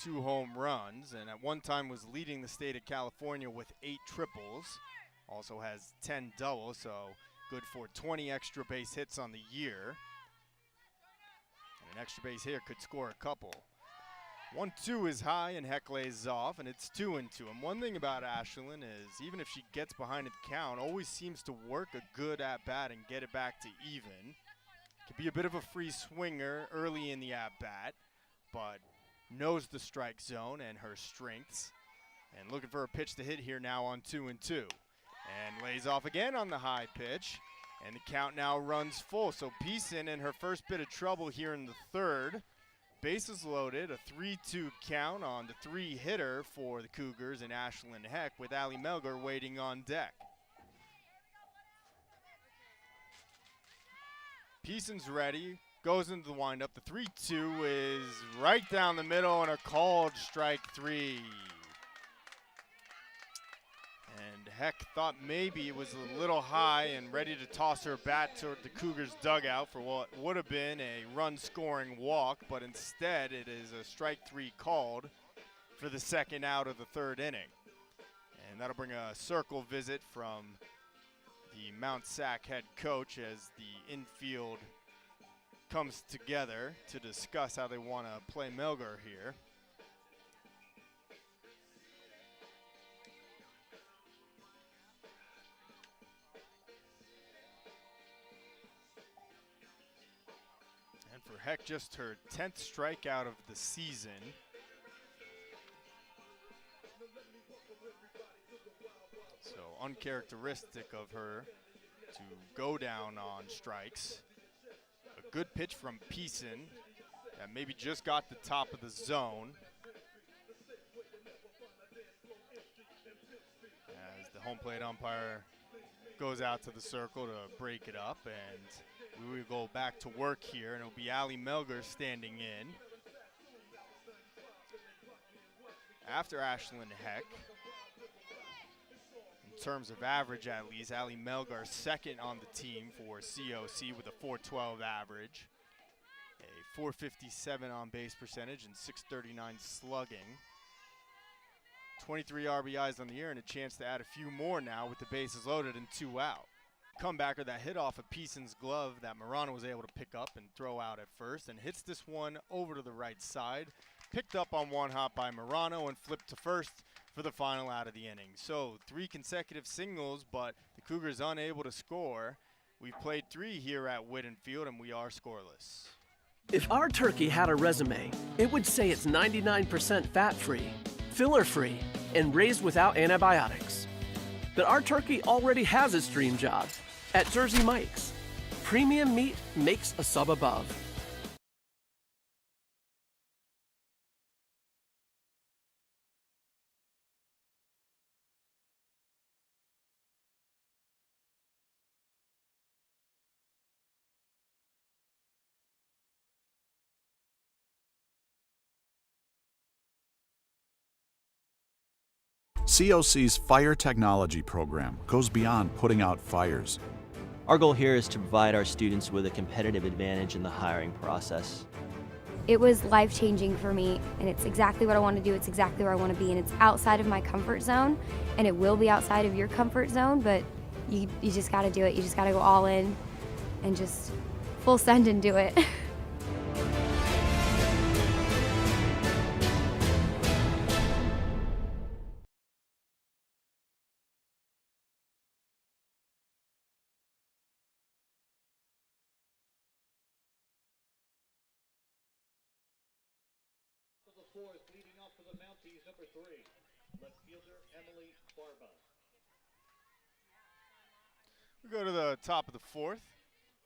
2 home runs, and at one time was leading the state of California with 8 triples. Also has 10 doubles, so good for 20 extra base hits on the year. And an extra base hit could score a couple. 1-2 is high and Heck lays off, and it's 2-2. And one thing about Ashlyn is even if she gets behind at the count, always seems to work a good at-bat and get it back to even. Could be a bit of a free swinger early in the at-bat, but knows the strike zone and her strengths. And looking for a pitch to hit here now on 2-2. And lays off again on the high pitch. And the count now runs full. So Peason in her first bit of trouble here in the third. Bases loaded, a 3-2 count on the 3-hitter for the Cougars and Ashlyn Heck, with Allie Melgar waiting on deck. Peason's ready, goes into the windup. The 3-2 is right down the middle and a called strike 3. And Heck thought maybe it was a little high and ready to toss her bat toward the Cougars dugout for what would have been a run-scoring walk, but instead it is a strike 3 called for the second out of the third inning. And that'll bring a circle visit from the Mt SAC head coach as the infield comes together to discuss how they want to play Melgar here. For Heck, just her 10th strikeout of the season. So uncharacteristic of her to go down on strikes. A good pitch from Peason that maybe just got the top of the zone. As the home plate umpire goes out to the circle to break it up, and we will go back to work here, and it'll be Allie Melgar standing in. After Ashlyn Heck, in terms of average at least, Allie Melgar second on the team for COC with a .412 average, a .457 on base percentage, and .639 slugging. 23 RBIs on the year and a chance to add a few more now with the bases loaded and 2 out. Comebacker that hit off of Peason's glove that Marano was able to pick up and throw out at first, and hits this one over to the right side. Picked up on one hop by Marano and flipped to first for the final out of the inning. So 3 consecutive singles, but the Cougars unable to score. We've played 3 here at Whitten Field, and we are scoreless. If our turkey had a resume, it would say it's 99% fat-free, filler-free, and raised without antibiotics. But our turkey already has its dream job at Jersey Mike's. Premium meat makes a sub above. COC's Fire Technology program goes beyond putting out fires. Our goal here is to provide our students with a competitive advantage in the hiring process. It was life-changing for me, and it's exactly what I want to do. It's exactly where I want to be, and it's outside of my comfort zone, and it will be outside of your comfort zone, but you just got to do it. You just got to go all in and just full send and do it. The fourth, leading off for the Mounties, number 3, left fielder Emily Barba. We go to the top of the fourth,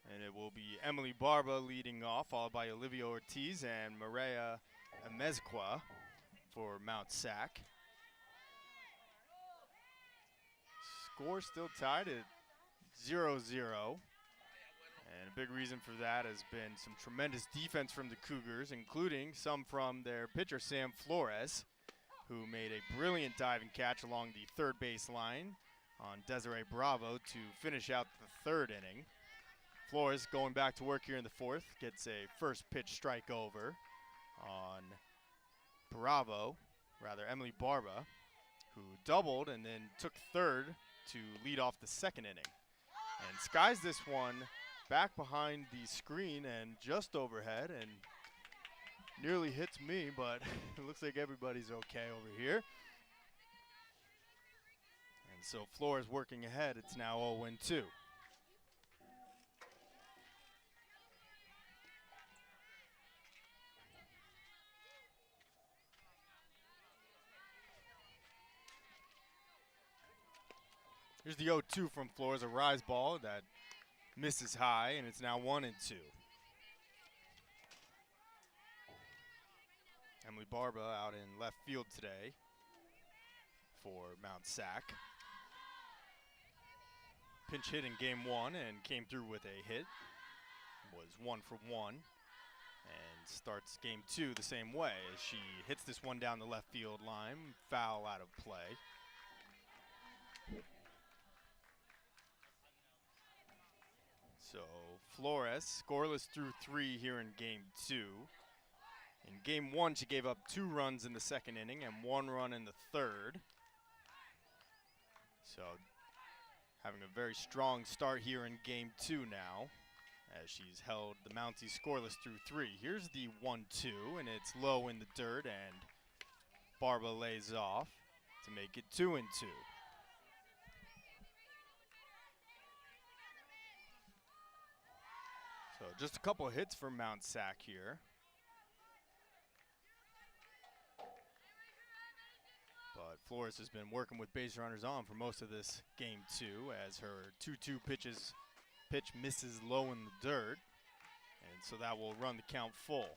and it will be Emily Barba leading off, followed by Olivia Ortiz and Maria Amezcua for Mt SAC. Score still tied at 0-0. And a big reason for that has been some tremendous defense from the Cougars, including some from their pitcher, Sam Flores, who made a brilliant diving catch along the third base line on Desiree Bravo to finish out the third inning. Flores going back to work here in the fourth, gets a first pitch strike over on Emily Barba, who doubled and then took third to lead off the second inning. And skies this one back behind the screen and just overhead and nearly hits me, but it looks like everybody's okay over here. And so Flores working ahead. It's now 0-2. Here's the 0-2 from Flores, a rise ball that misses high, and it's now 1-2. Emily Barba out in left field today for Mt SAC. Pinch hit in game 1 and came through with a hit. Was 1 for 1 and starts game 2 the same way as she hits this one down the left field line, foul out of play. So Flores scoreless through 3 here in game 2. In game 1, she gave up 2 runs in the second inning and 1 run in the third. So having a very strong start here in game 2 now, as she's held the Mounties scoreless through 3. Here's the 1-2, and it's low in the dirt, and Barba lays off to make it 2-2. So just a couple of hits for Mt SAC here. But Flores has been working with base runners on for most of this game 2 as her 2-2 pitch misses low in the dirt. And so that will run the count full.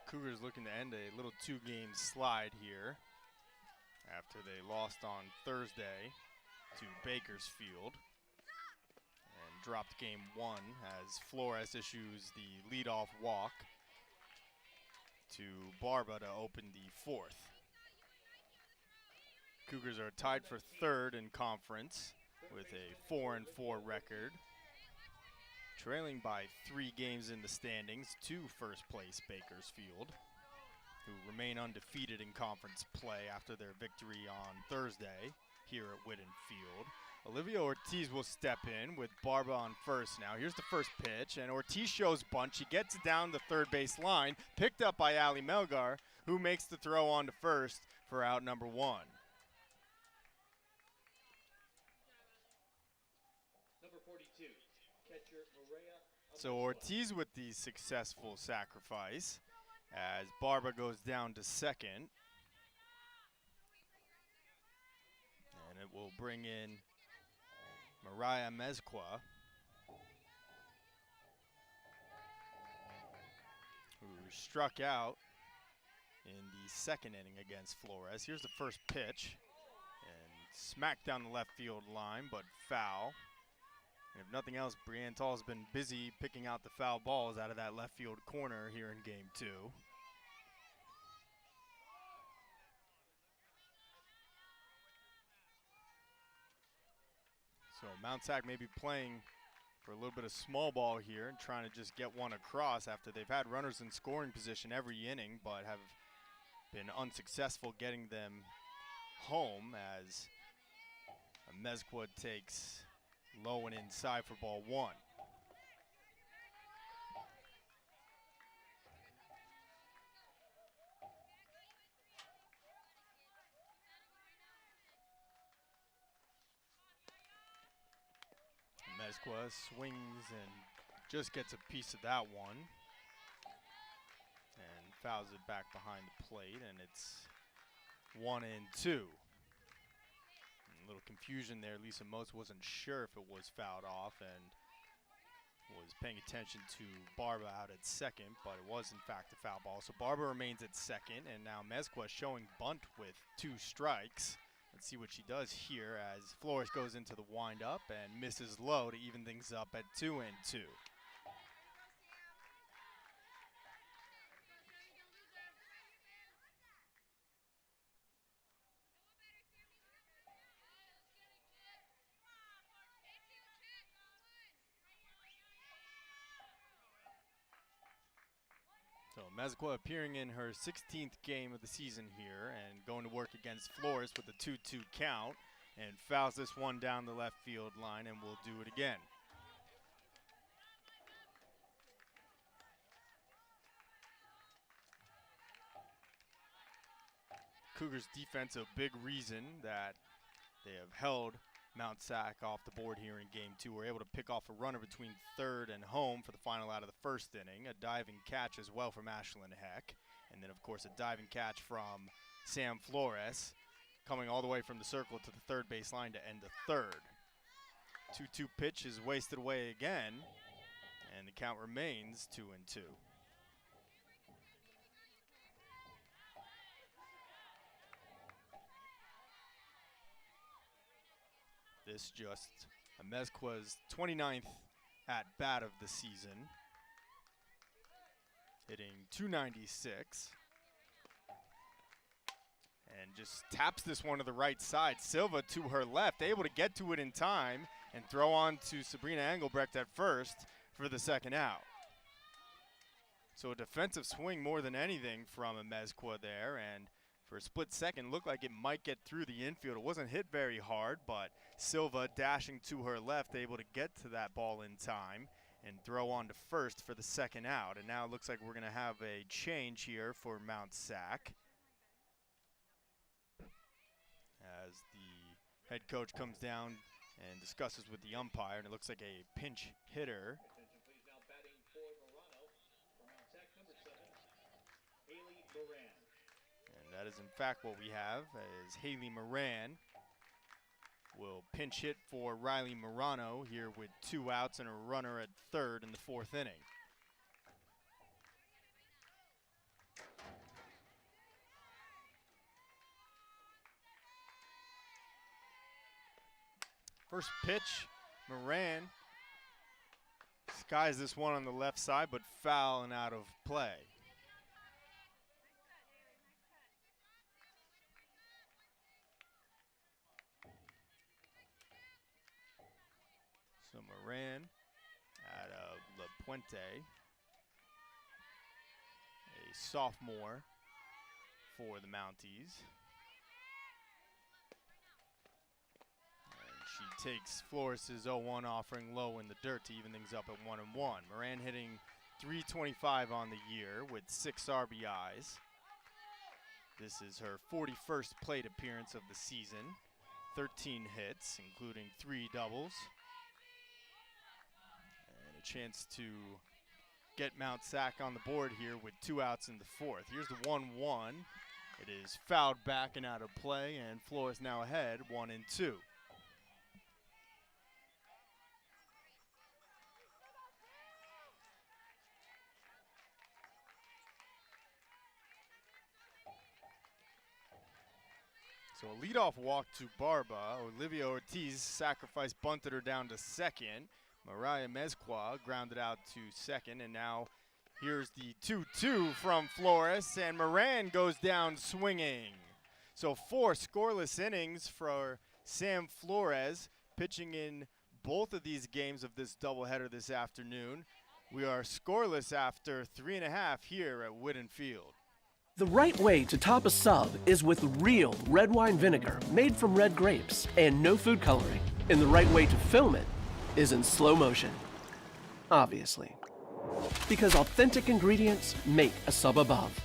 Cougars looking to end a little 2-game slide here after they lost on Thursday to Bakersfield and dropped game 1 as Flores issues the leadoff walk to Barba to open the 4th. Cougars are tied for 3rd in conference with a 4-4 record, trailing by 3 games in the standings to first place Bakersfield, who remain undefeated in conference play after their victory on Thursday here at Whitten Field. Olivia Ortiz will step in with Barba on first now. Here's the first pitch, and Ortiz shows bunt. She gets it down the third base line, picked up by Ali Melgar, who makes the throw on to first for out number 1. Number 42, catcher Maria. So Ortiz with the successful sacrifice as Barba goes down to second. And it will bring in Maria Amezcua, who struck out in the second inning against Flores. Here's the first pitch, and smack down the left field line, but foul. And if nothing else, Brianne Tall's been busy picking out the foul balls out of that left field corner here in game 2. So Mt SAC may be playing for a little bit of small ball here and trying to just get one across after they've had runners in scoring position every inning, but have been unsuccessful getting them home as Mezquud takes low and inside for ball 1. Mezquud swings and just gets a piece of that one and fouls it back behind the plate, and it's 1-2. A little confusion there. Lisa Motes wasn't sure if it was fouled off and was paying attention to Barba out at second, but it was in fact a foul ball. So Barba remains at second, and now Mezquud showing bunt with 2 strikes. Let's see what she does here as Flores goes into the windup and misses low to even things up at 2-2. So Mezquud appearing in her 16th game of the season here and going to work against Flores with a 2-2 count, and fouls this one down the left field line, and will do it again. Cougars defense a big reason that they have held Mt SAC off the board here in game 2. We're able to pick off a runner between third and home for the final out of the first inning. A diving catch as well from Ashlyn Heck. And then, of course, a diving catch from Sam Flores, coming all the way from the circle to the third base line to end the third. 2-2 pitch is wasted away again, and the count remains 2-2. This just Mezquud's 29th at-bat of the season, hitting .296. And just taps this one to the right side. Silva to her left, able to get to it in time and throw on to Sabrina Engelbrecht at first for the second out. So a defensive swing more than anything from Mezquud there, and for a split second, looked like it might get through the infield. It wasn't hit very hard, but Silva dashing to her left, able to get to that ball in time and throw on to first for the second out. And now it looks like we're going to have a change here for Mt SAC, as the head coach comes down and discusses with the umpire, and it looks like a pinch hitter. Attention please, now batting for Morano. For Mt SAC, number 7, Haley Moran. And that is in fact what we have, as Haley Moran will pinch hit for Riley Morano here with 2 outs and a runner at third in the 4th inning. First pitch, Moran skies this one on the left side, but foul and out of play. So Moran out of La Puente, a sophomore for the Mounties. And she takes Flores' 0-1 offering low in the dirt to even things up at 1-1. Moran hitting .325 on the year with 6 RBIs. This is her 41st plate appearance of the season. 13 hits, including 3 doubles. A chance to get Mt SAC on the board here with 2 outs in the 4th. Here's the 1-1. It is fouled back and out of play, and Flores now ahead 1-2. So a leadoff walk to Barba. Olivia Ortiz sacrifice bunted her down to second. Mariah Mezqua grounded out to second, and now here's the 2-2 from Flores, and Moran goes down swinging. So 4 scoreless innings for Sam Flores, pitching in both of these games of this doubleheader this afternoon. We are scoreless after 3.5 here at Whitten Field. The right way to top a sub is with real red wine vinegar made from red grapes and no food coloring. And the right way to film it is in slow motion. Obviously. Because authentic ingredients make a sub above.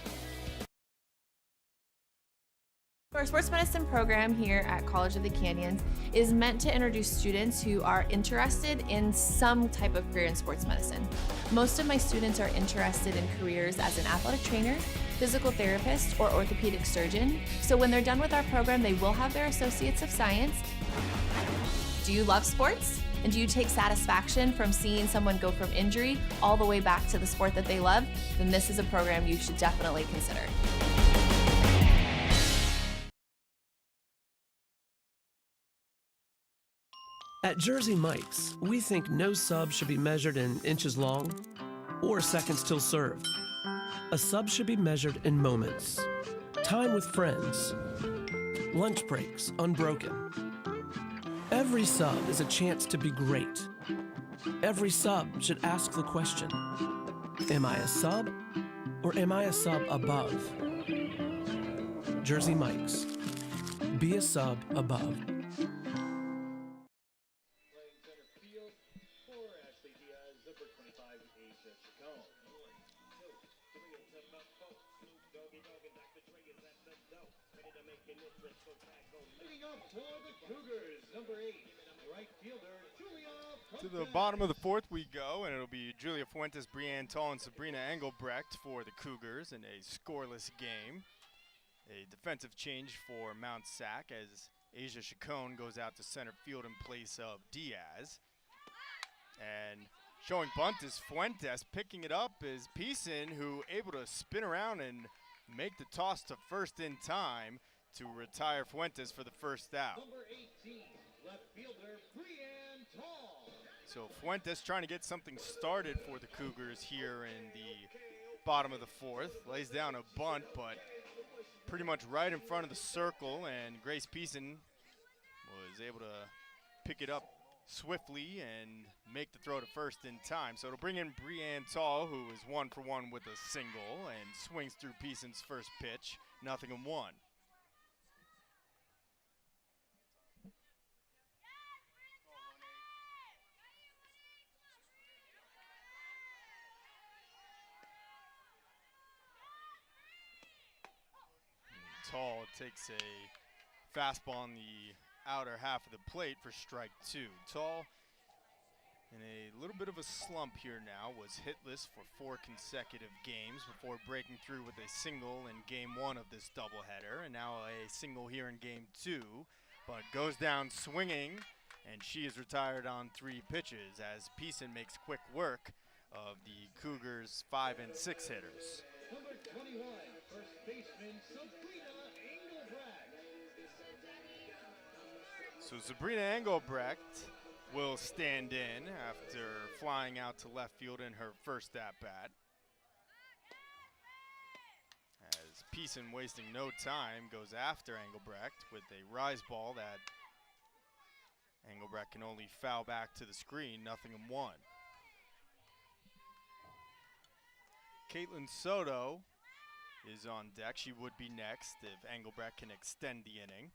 Our sports medicine program here at College of the Canyons is meant to introduce students who are interested in some type of career in sports medicine. Most of my students are interested in careers as an athletic trainer, physical therapist, or orthopedic surgeon. So when they're done with our program, they will have their Associates of Science. Do you love sports? And do you take satisfaction from seeing someone go from injury all the way back to the sport that they love? Then this is a program you should definitely consider. At Jersey Mike's, we think no sub should be measured in inches long or seconds till served. A sub should be measured in moments, time with friends, lunch breaks unbroken. Every sub is a chance to be great. Every sub should ask the question, am I a sub or am I a sub above? Jersey Mike's, be a sub above. Leading up for the Cougars, number 8, right fielder, Julia To the Fuentes. bottom of the fourth we go, and it'll be Julia Fuentes, Brianne Tall, and Sabrina Engelbrecht for the Cougars in a scoreless game. A defensive change for Mt SAC as Asia Chacon goes out to center field in place of Diaz. And showing bunt is Fuentes. Picking it up is Peason, who able to spin around and make the toss to first in time to retire Fuentes for the first out. Number 18, left fielder, Brianne Tall. So Fuentes trying to get something started for the Cougars here in the bottom of the fourth. Lays down a bunt, but pretty much right in front of the circle, and Grace Peason was able to pick it up swiftly and make the throw to first in time. So it'll bring in Brianne Tall, who is 1 for 1 with a single, and swings through Peason's first pitch, 0-1. Tall takes a fastball on the outer half of the plate for strike 2. Tall, in a little bit of a slump here now, was hitless for 4 consecutive games before breaking through with a single in game 1 of this doubleheader, and now a single here in game 2, but goes down swinging, and she is retired on 3 pitches as Peason makes quick work of the Cougars' 5 and 6 hitters. Number 21, first baseman, Sabrina Engelbrecht. So Sabrina Engelbrecht will stand in after flying out to left field in her first at-bat. As Peason, wasting no time, goes after Engelbrecht with a rise ball that Engelbrecht can only foul back to the screen, 0-1. Caitlin Soto is on deck. She would be next if Engelbrecht can extend the inning.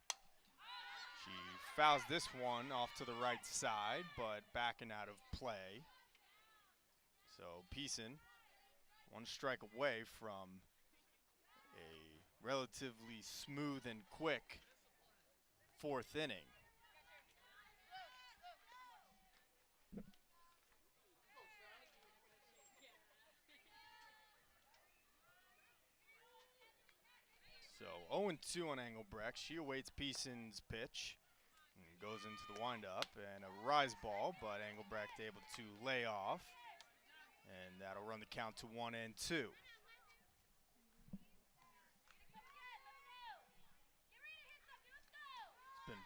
She fouls this one off to the right side, but backing out of play. So Peason, 1 strike away from a relatively smooth and quick 4th inning. So 0-2 on Engelbrecht. She awaits Peason's pitch and goes into the windup, and a rise ball, but Engelbrecht able to lay off, and that'll run the count to 1-2.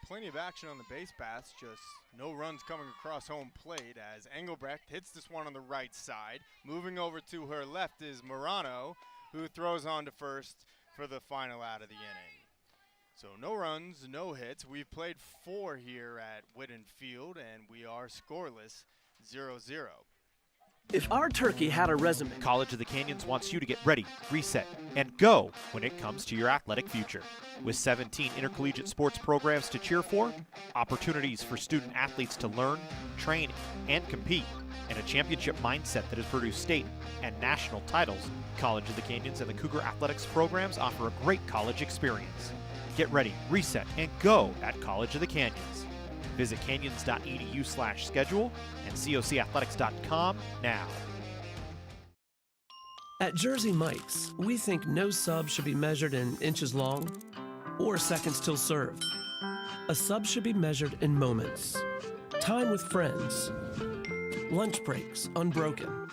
plenty of action on the base paths, just no runs coming across home plate as Engelbrecht hits this one on the right side. Moving over to her left is Morano, who throws on to first for the final out of the inning. So no runs, no hits. We've played 4 here at Whitten Field, and we are scoreless, 0-0. If our turkey had a resume, College of the Canyons wants you to get ready, reset, and go when it comes to your athletic future. With 17 intercollegiate sports programs to cheer for, opportunities for student athletes to learn, train, and compete, and a championship mindset that has produced state and national titles, College of the Canyons and the Cougar Athletics programs offer a great college experience. Get ready, reset, and go at College of the Canyons. Visit canyons.edu/schedule and cocathletics.com now. at Jersey Mike's, we think no sub should be measured in inches long or seconds till served. A sub should be measured in moments. Time with friends. Lunch breaks unbroken.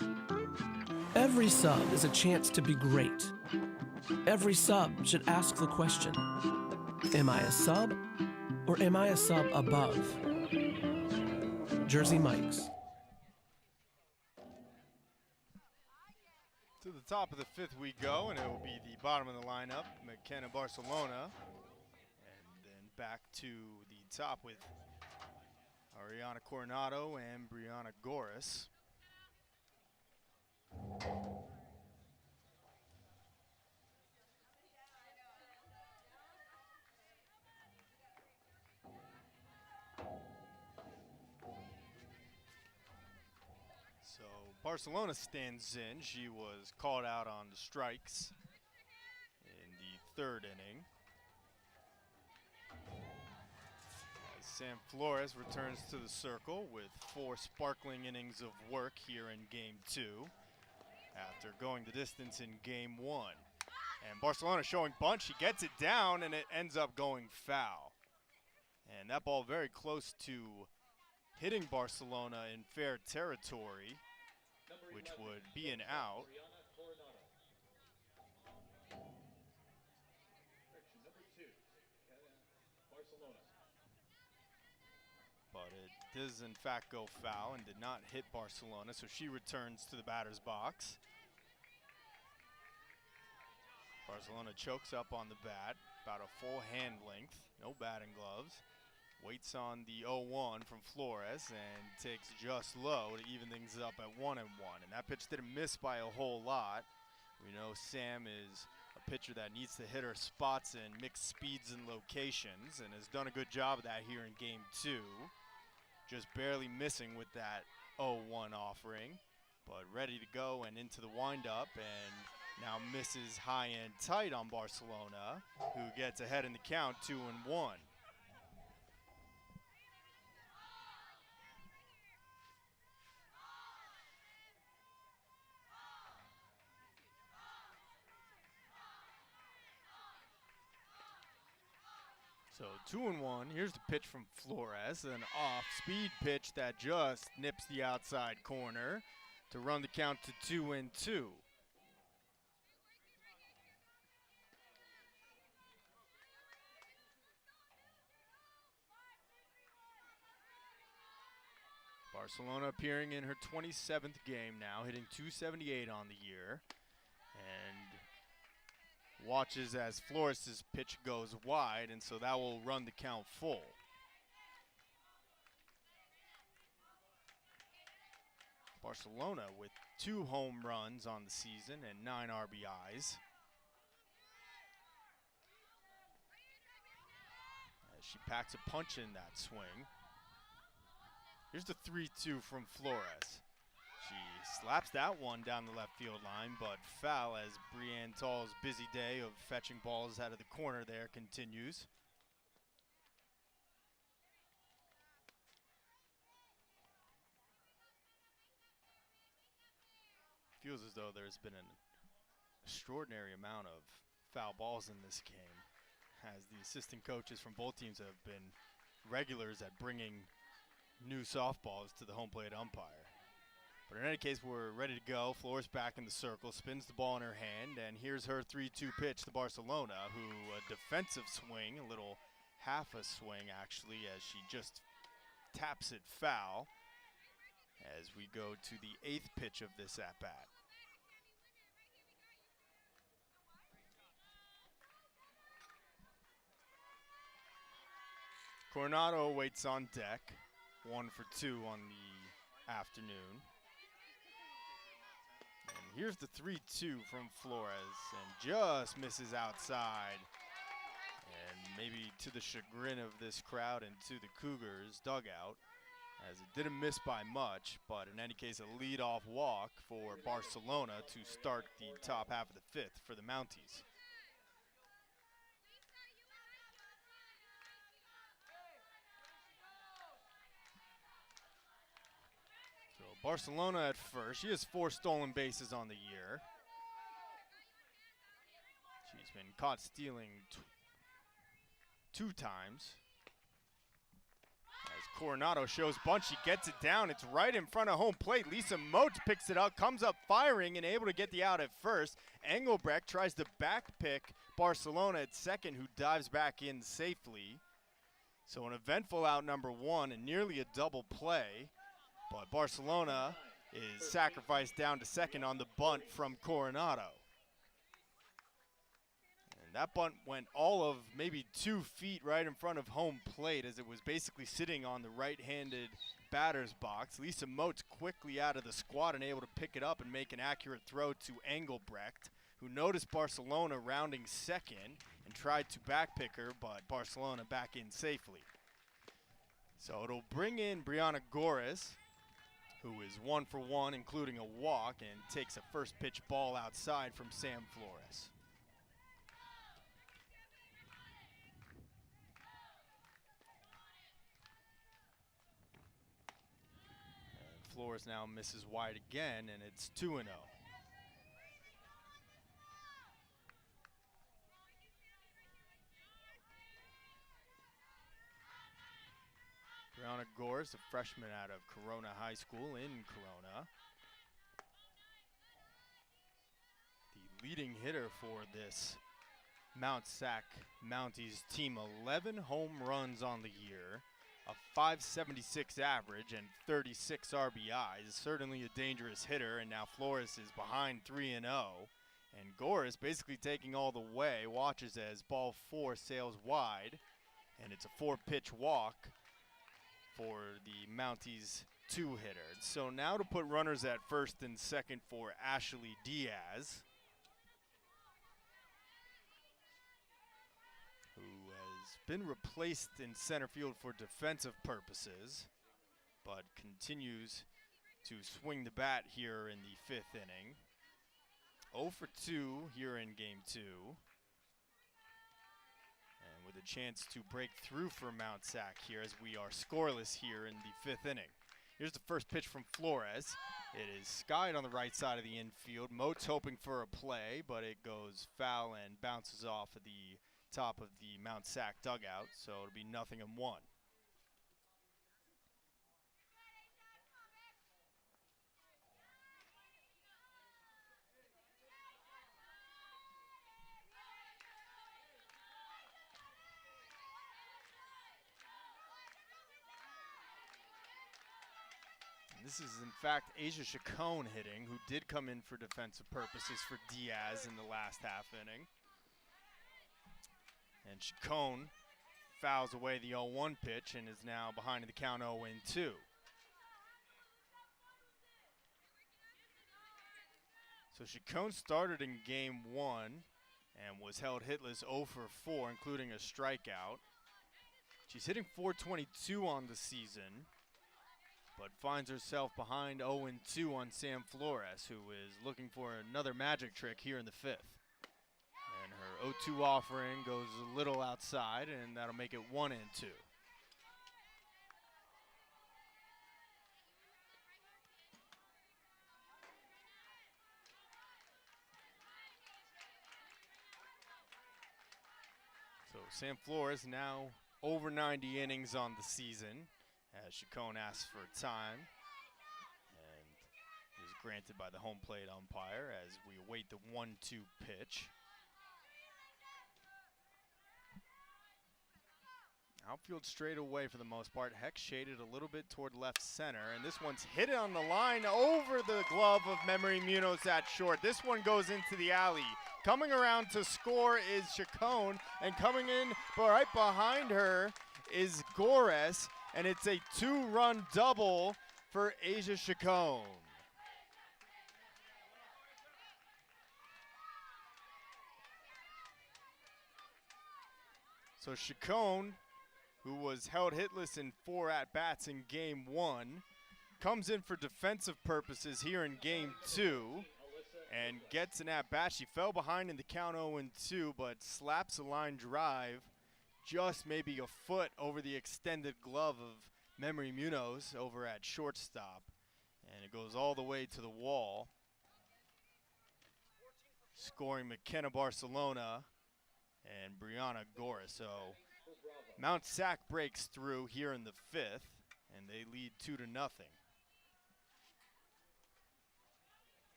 Every sub is a chance to be great. Every sub should ask the question, am I a sub or am I a sub above? Jersey Mike's. To the top of the 5th we go, and it will be the bottom of the lineup, McKenna Barcelona. And then back to the top with Ariana Coronado and Brianna Goris. So Barcelona stands in. She was called out on the strikes in the 3rd inning. As Sam Flores returns to the circle with 4 sparkling innings of work here in Game 2 after going the distance in Game 1. And Barcelona showing bunt. She gets it down, and it ends up going foul. And that ball very close to hitting Barcelona in fair territory, which would be an out. But it does in fact go foul and did not hit Barcelona, so she returns to the batter's box. Barcelona chokes up on the bat, about a full hand length, no batting gloves. Waits on the 0-1 from Flores and takes just low to even things up at 1-1. And that pitch didn't miss by a whole lot. We know Sam is a pitcher that needs to hit her spots in mixed speeds and locations, and has done a good job of that here in Game 2. Just barely missing with that 0-1 offering, but ready to go and into the windup, and now misses high and tight on Barcelona, who gets ahead in the count 2-1. So 2-1, here's the pitch from Flores, an off-speed pitch that just nips the outside corner to run the count to 2-2. Barcelona appearing in her 27th game now, hitting .278 on the year, and watches as Flores' pitch goes wide, and so that will run the count full. Barcelona with 2 home runs on the season and 9 RBIs. As she packs a punch in that swing. Here's the 3-2 from Flores. She slaps that one down the left field line, but foul as Brianne Tall's busy day of fetching balls out of the corner there continues. Feels as though there's been an extraordinary amount of foul balls in this game, as the assistant coaches from both teams have been regulars at bringing new softballs to the home plate umpire. But in any case, we're ready to go. Flores back in the circle, spins the ball in her hand, and here's her 3-2 pitch to Barcelona, who a defensive swing, a little half a swing actually, as she just taps it foul as we go to the 8th pitch of this at-bat. Coronado waits on deck, 1 for 2 on the afternoon. And here's the 3-2 from Flores, and just misses outside. And maybe to the chagrin of this crowd and to the Cougars dugout, as it didn't miss by much, but in any case, a leadoff walk for Barcelona to start the top half of the 5th for the Mounties. So Barcelona at first. She has 4 stolen bases on the year. She's been caught stealing 2 times. As Coronado shows bunt, she gets it down. It's right in front of home plate. Lisa Moats picks it up, comes up firing, and able to get the out at first. Engelbrecht tries to back pick Barcelona at second, who dives back in safely. So an eventful out number 1 and nearly a double play. But Barcelona is sacrificed down to second on the bunt from Coronado. That bunt went all of maybe 2 feet right in front of home plate, as it was basically sitting on the right-handed batter's box. Lisa Moats quickly out of the squat and able to pick it up and make an accurate throw to Engelbrecht, who noticed Barcelona rounding second and tried to backpick her, but Barcelona back in safely. So it'll bring in Brianna Gores, who is 1 for 1, including a walk, and takes a first pitch ball outside from Sam Flores. Flores now misses wide again, and it's 2-0. Brianna Gores, a freshman out of Corona High School in Corona. The leading hitter for this Mt SAC Mounties team, 11 home runs on the year, a .576 average and 36 RBIs. Certainly a dangerous hitter, and now Flores is behind 3-0. And Gores basically taking all the way, watches as ball 4 sails wide, and it's a 4-pitch walk for the Mounties 2-hitter. So now to put runners at first and second for Ashley Diaz, who has been replaced in center field for defensive purposes, but continues to swing the bat here in the 5th inning. 0 for 2 here in game 2. And with a chance to break through for Mt SAC here, as we are scoreless here in the 5th inning. Here's the first pitch from Flores. It is skied on the right side of the infield. Moats hoping for a play, but it goes foul and bounces off of the top of the Mt SAC dugout, so it'll be 0-1. This is, in fact, Asia Chacon hitting, who did come in for defensive purposes for Diaz in the last half inning. And Chacon fouls away the 0-1 pitch and is now behind the count 0-2. So Chacon started in game 1 and was held hitless 0 for 4, including a strikeout. She's hitting .422 on the season, but finds herself behind 0-2 on Sam Flores, who is looking for another magic trick here in the 5th. And her 0-2 offering goes a little outside, and that'll make it 1-2. So Sam Flores now over 90 innings on the season, as Chacon asks for time, and is granted by the home plate umpire as we await the 1-2 pitch. Outfield straight away for the most part. Heck shaded a little bit toward left center, and this one's hit on the line over the glove of Memory Munoz at short. This one goes into the alley. Coming around to score is Chacon, and coming in right behind her is Gores, and it's a 2-run double for Asia Chacon. So Chacon, who was held hitless in 4 at-bats in Game 1, comes in for defensive purposes here in Game 2 and gets an at-bat. She fell behind in the count 0-2, but slaps a line drive just maybe a foot over the extended glove of Memory Munoz over at shortstop, and it goes all the way to the wall, scoring McKenna Barcelona and Brianna Gores. So Mt SAC breaks through here in the 5th, and they lead 2-0.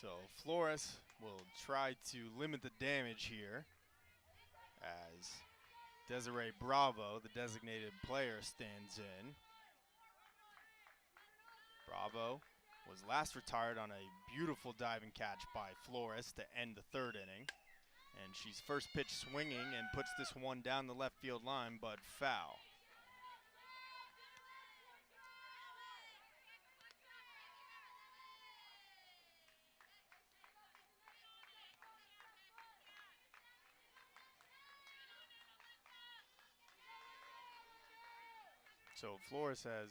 So Flores will try to limit the damage here as Desiree Bravo, the designated player, stands in. Bravo was last retired on a beautiful diving catch by Flores to end the 3rd inning. And she's first pitch swinging and puts this one down the left field line, but foul. So Flores has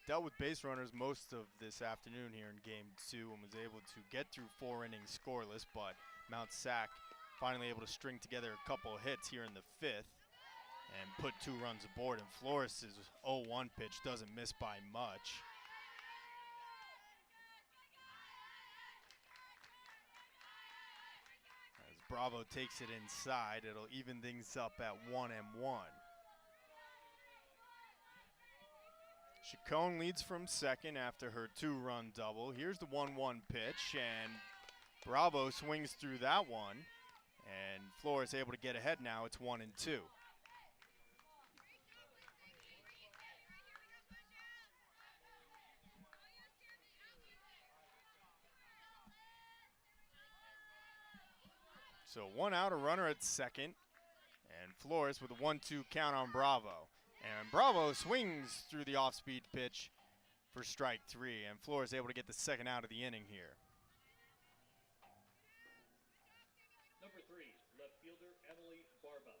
dealt with base runners most of this afternoon here in Game 2 and was able to get through 4 innings scoreless, but Mt SAC finally able to string together a couple of hits here in the 5th and put 2 runs aboard, and Flores' 0-1 pitch doesn't miss by much. As Bravo takes it inside, it'll even things up at 1-1. Chacon leads from second after her 2-run double. Here's the 1-1 pitch, and Bravo swings through that one, and Flores able to get ahead now. It's 1-2. So 1 out, a runner at second, and Flores with a 1-2 count on Bravo. And Bravo swings through the off-speed pitch for strike 3, and Flores able to get the 2nd out of the inning here. Number 3, left fielder Emily Barba.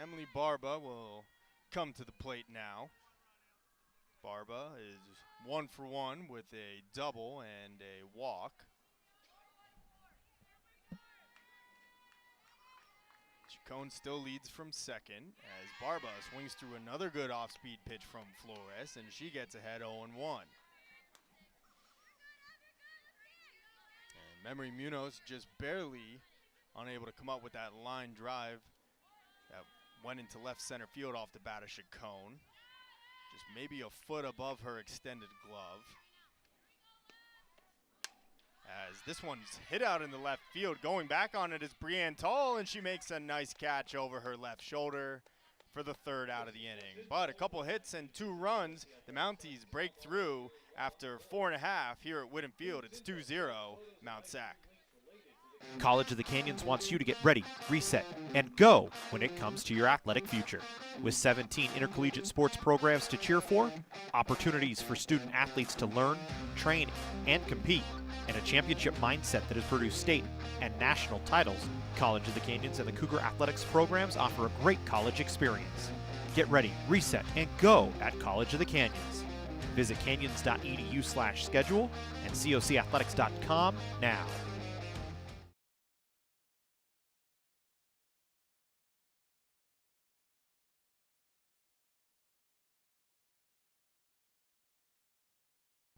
Emily Barba will come to the plate now. Barba is 1 for 1 with a double and a walk. Chacon still leads from second as Barba swings through another good off-speed pitch from Flores, and she gets ahead 0-1. And Memory Munoz just barely unable to come up with that line drive that went into left center field off the bat of Chacon. Just maybe a foot above her extended glove. As this one's hit out in the left field. Going back on it is Brianne Tall, and she makes a nice catch over her left shoulder for the 3rd out of the inning. But a couple hits and 2 runs, the Mounties break through after 4.5 here at Whitten Field. It's 2-0 Mt SAC. College of the Canyons wants you to get ready, reset, and go when it comes to your athletic future. With 17 intercollegiate sports programs to cheer for, opportunities for student athletes to learn, train, and compete, and a championship mindset that has produced state and national titles, College of the Canyons and the Cougar Athletics programs offer a great college experience. Get ready, reset, and go at College of the Canyons. Visit canyons.edu/schedule and cocathletics.com now.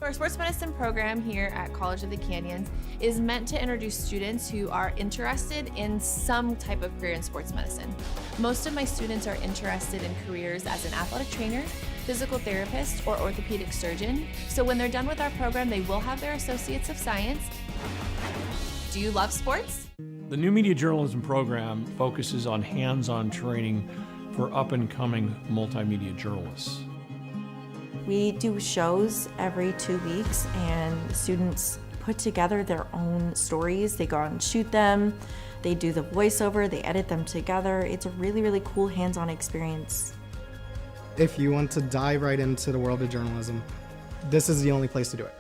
Our sports medicine program here at College of the Canyons is meant to introduce students who are interested in some type of career in sports medicine. Most of my students are interested in careers as an athletic trainer, physical therapist, or orthopedic surgeon. So when they're done with our program, they will have their Associates of Science. Do you love sports? The new media journalism program focuses on hands-on training for up-and-coming multimedia journalists. We do shows every 2 weeks, and students put together their own stories. They go out and shoot them, they do the voiceover, they edit them together. It's a really, really cool hands-on experience. If you want to dive right into the world of journalism, this is the only place to do it.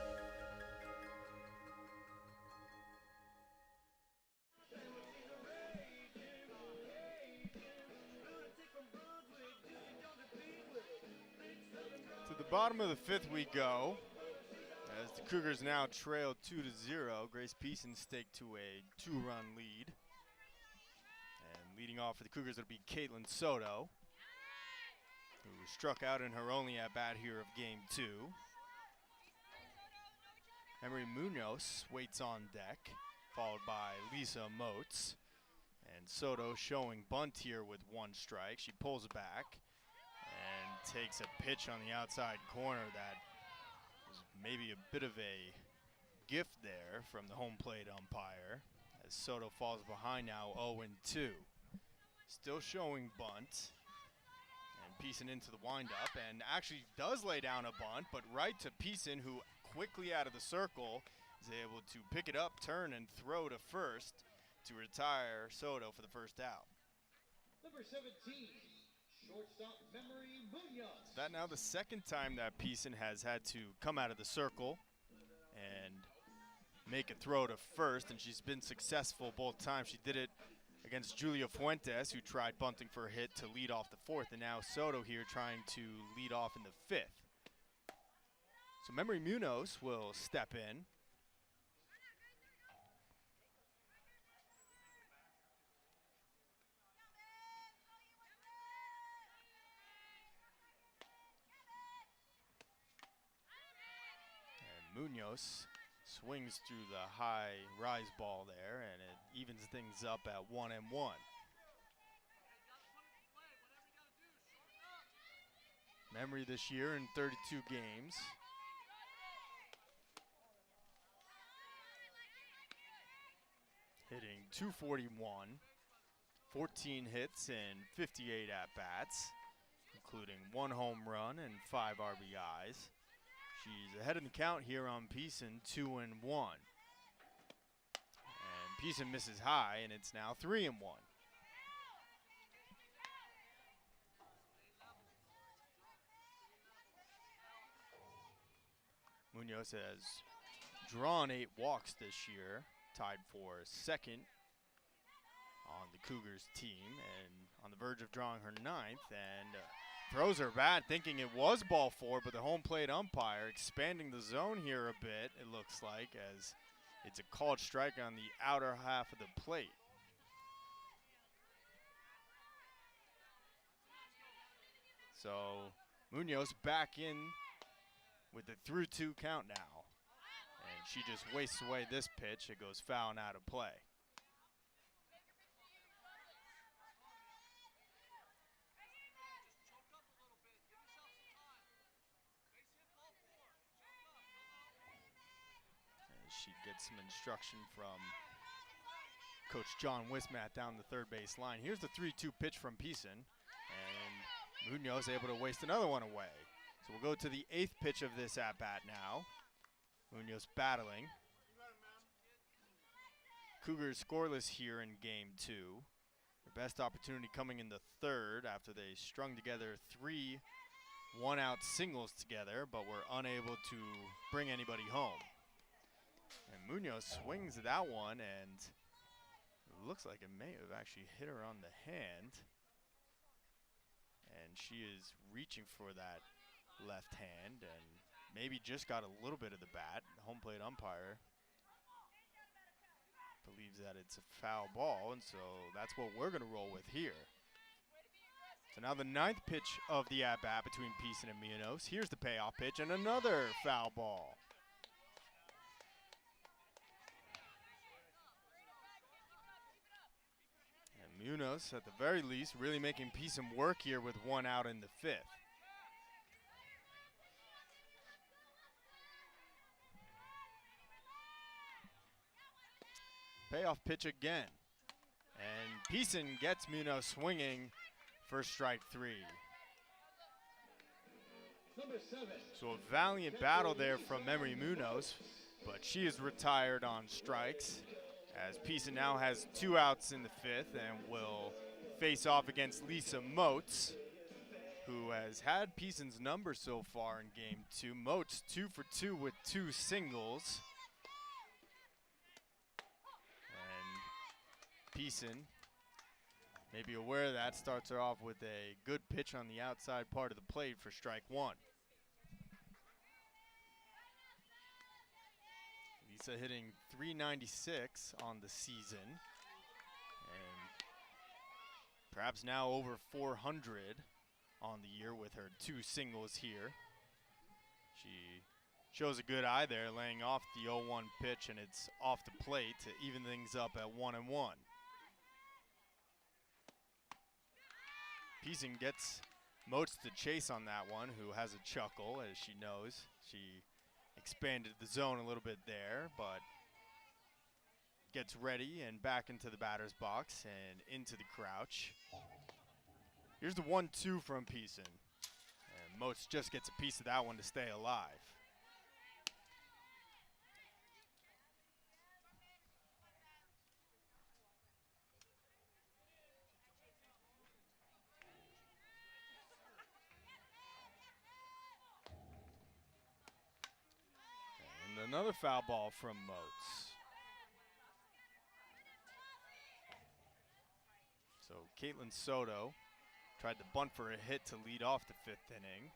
To the bottom of the fifth we go, as the Cougars now trail 2-0. Grace Peason staked to a 2-run lead. And leading off for the Cougars, it'll be Caitlin Soto, who struck out in her only at-bat here of game 2. Emery Munoz waits on deck, followed by Lisa Motes. And Soto showing bunt here with 1 strike. She pulls it back and takes a pitch on the outside corner that was maybe a bit of a gift there from the home plate umpire, as Soto falls behind now 0-2. Still showing bunt. Peason into the windup and actually does lay down a bunt, but right to Peason, who quickly out of the circle is able to pick it up, turn, and throw to first to retire Soto for the first out. Number 17, shortstop Memory Munoz. That now the second time that Peason has had to come out of the circle and make a throw to first, and she's been successful both times. She did it against Julia Fuentes, who tried bunting for a hit to lead off the 4th, and now Soto here trying to lead off in the 5th. So Memory Munoz will step in. And Munoz swings through the high rise ball there, and it evens things up at 1-1. Memory this year in 32 games. Hitting .241, 14 hits and 58 at-bats, including 1 home run and 5 RBIs. She's ahead in the count here on Peason, 2-1. And Peason misses high, and it's now 3-1. Munoz has drawn 8 walks this year, tied for second on the Cougars team, and on the verge of drawing her 9th, and throws her bat thinking it was ball 4, but the home plate umpire expanding the zone here a bit, it looks like, as it's a called strike on the outer half of the plate. So Munoz back in with the 3-2 count now. And she just wastes away this pitch. It goes foul and out of play. As she gets some instruction from Coach John Wismat down the third base line. Here's the 3-2 pitch from Peason. And Munoz able to waste another one away. So we'll go to the 8th pitch of this at-bat now. Munoz battling. Cougars scoreless here in game 2. Their best opportunity coming in the 3rd after they strung together 3 one-out singles together, but were unable to bring anybody home. And Munoz swings at that one, and it looks like it may have actually hit her on the hand. And she is reaching for that left hand and maybe just got a little bit of the bat. The home plate umpire believes that it's a foul ball, and so that's what we're going to roll with here. So now the 9th pitch of the at-bat between Peason and Munoz. Here's the payoff pitch and another foul ball. Munoz, at the very least, really making Peason work here with 1 out in the 5th. Payoff pitch again. And Peason gets Munoz swinging for strike 3. So a valiant battle there from Memory Munoz, but she is retired on strikes, as Peason now has 2 outs in the 5th and will face off against Lisa Motes, who has had Peason's number so far in game 2. Motes 2 for 2 with 2 singles. And Peason, maybe aware of that, starts her off with a good pitch on the outside part of the plate for strike 1. Lisa hitting .396 on the season, and perhaps now over 400 on the year with her 2 singles here. She shows a good eye there, laying off the 0-1 pitch, and it's off the plate to even things up at 1-1. Peason gets Motes to chase on that one, who has a chuckle, as she knows. She expanded the zone a little bit there, but gets ready and back into the batter's box and into the crouch. Here's the 1-2 from Peason. And Motes just gets a piece of that one to stay alive. And another foul ball from Motes. So Caitlin Soto tried to bunt for a hit to lead off the 5th inning,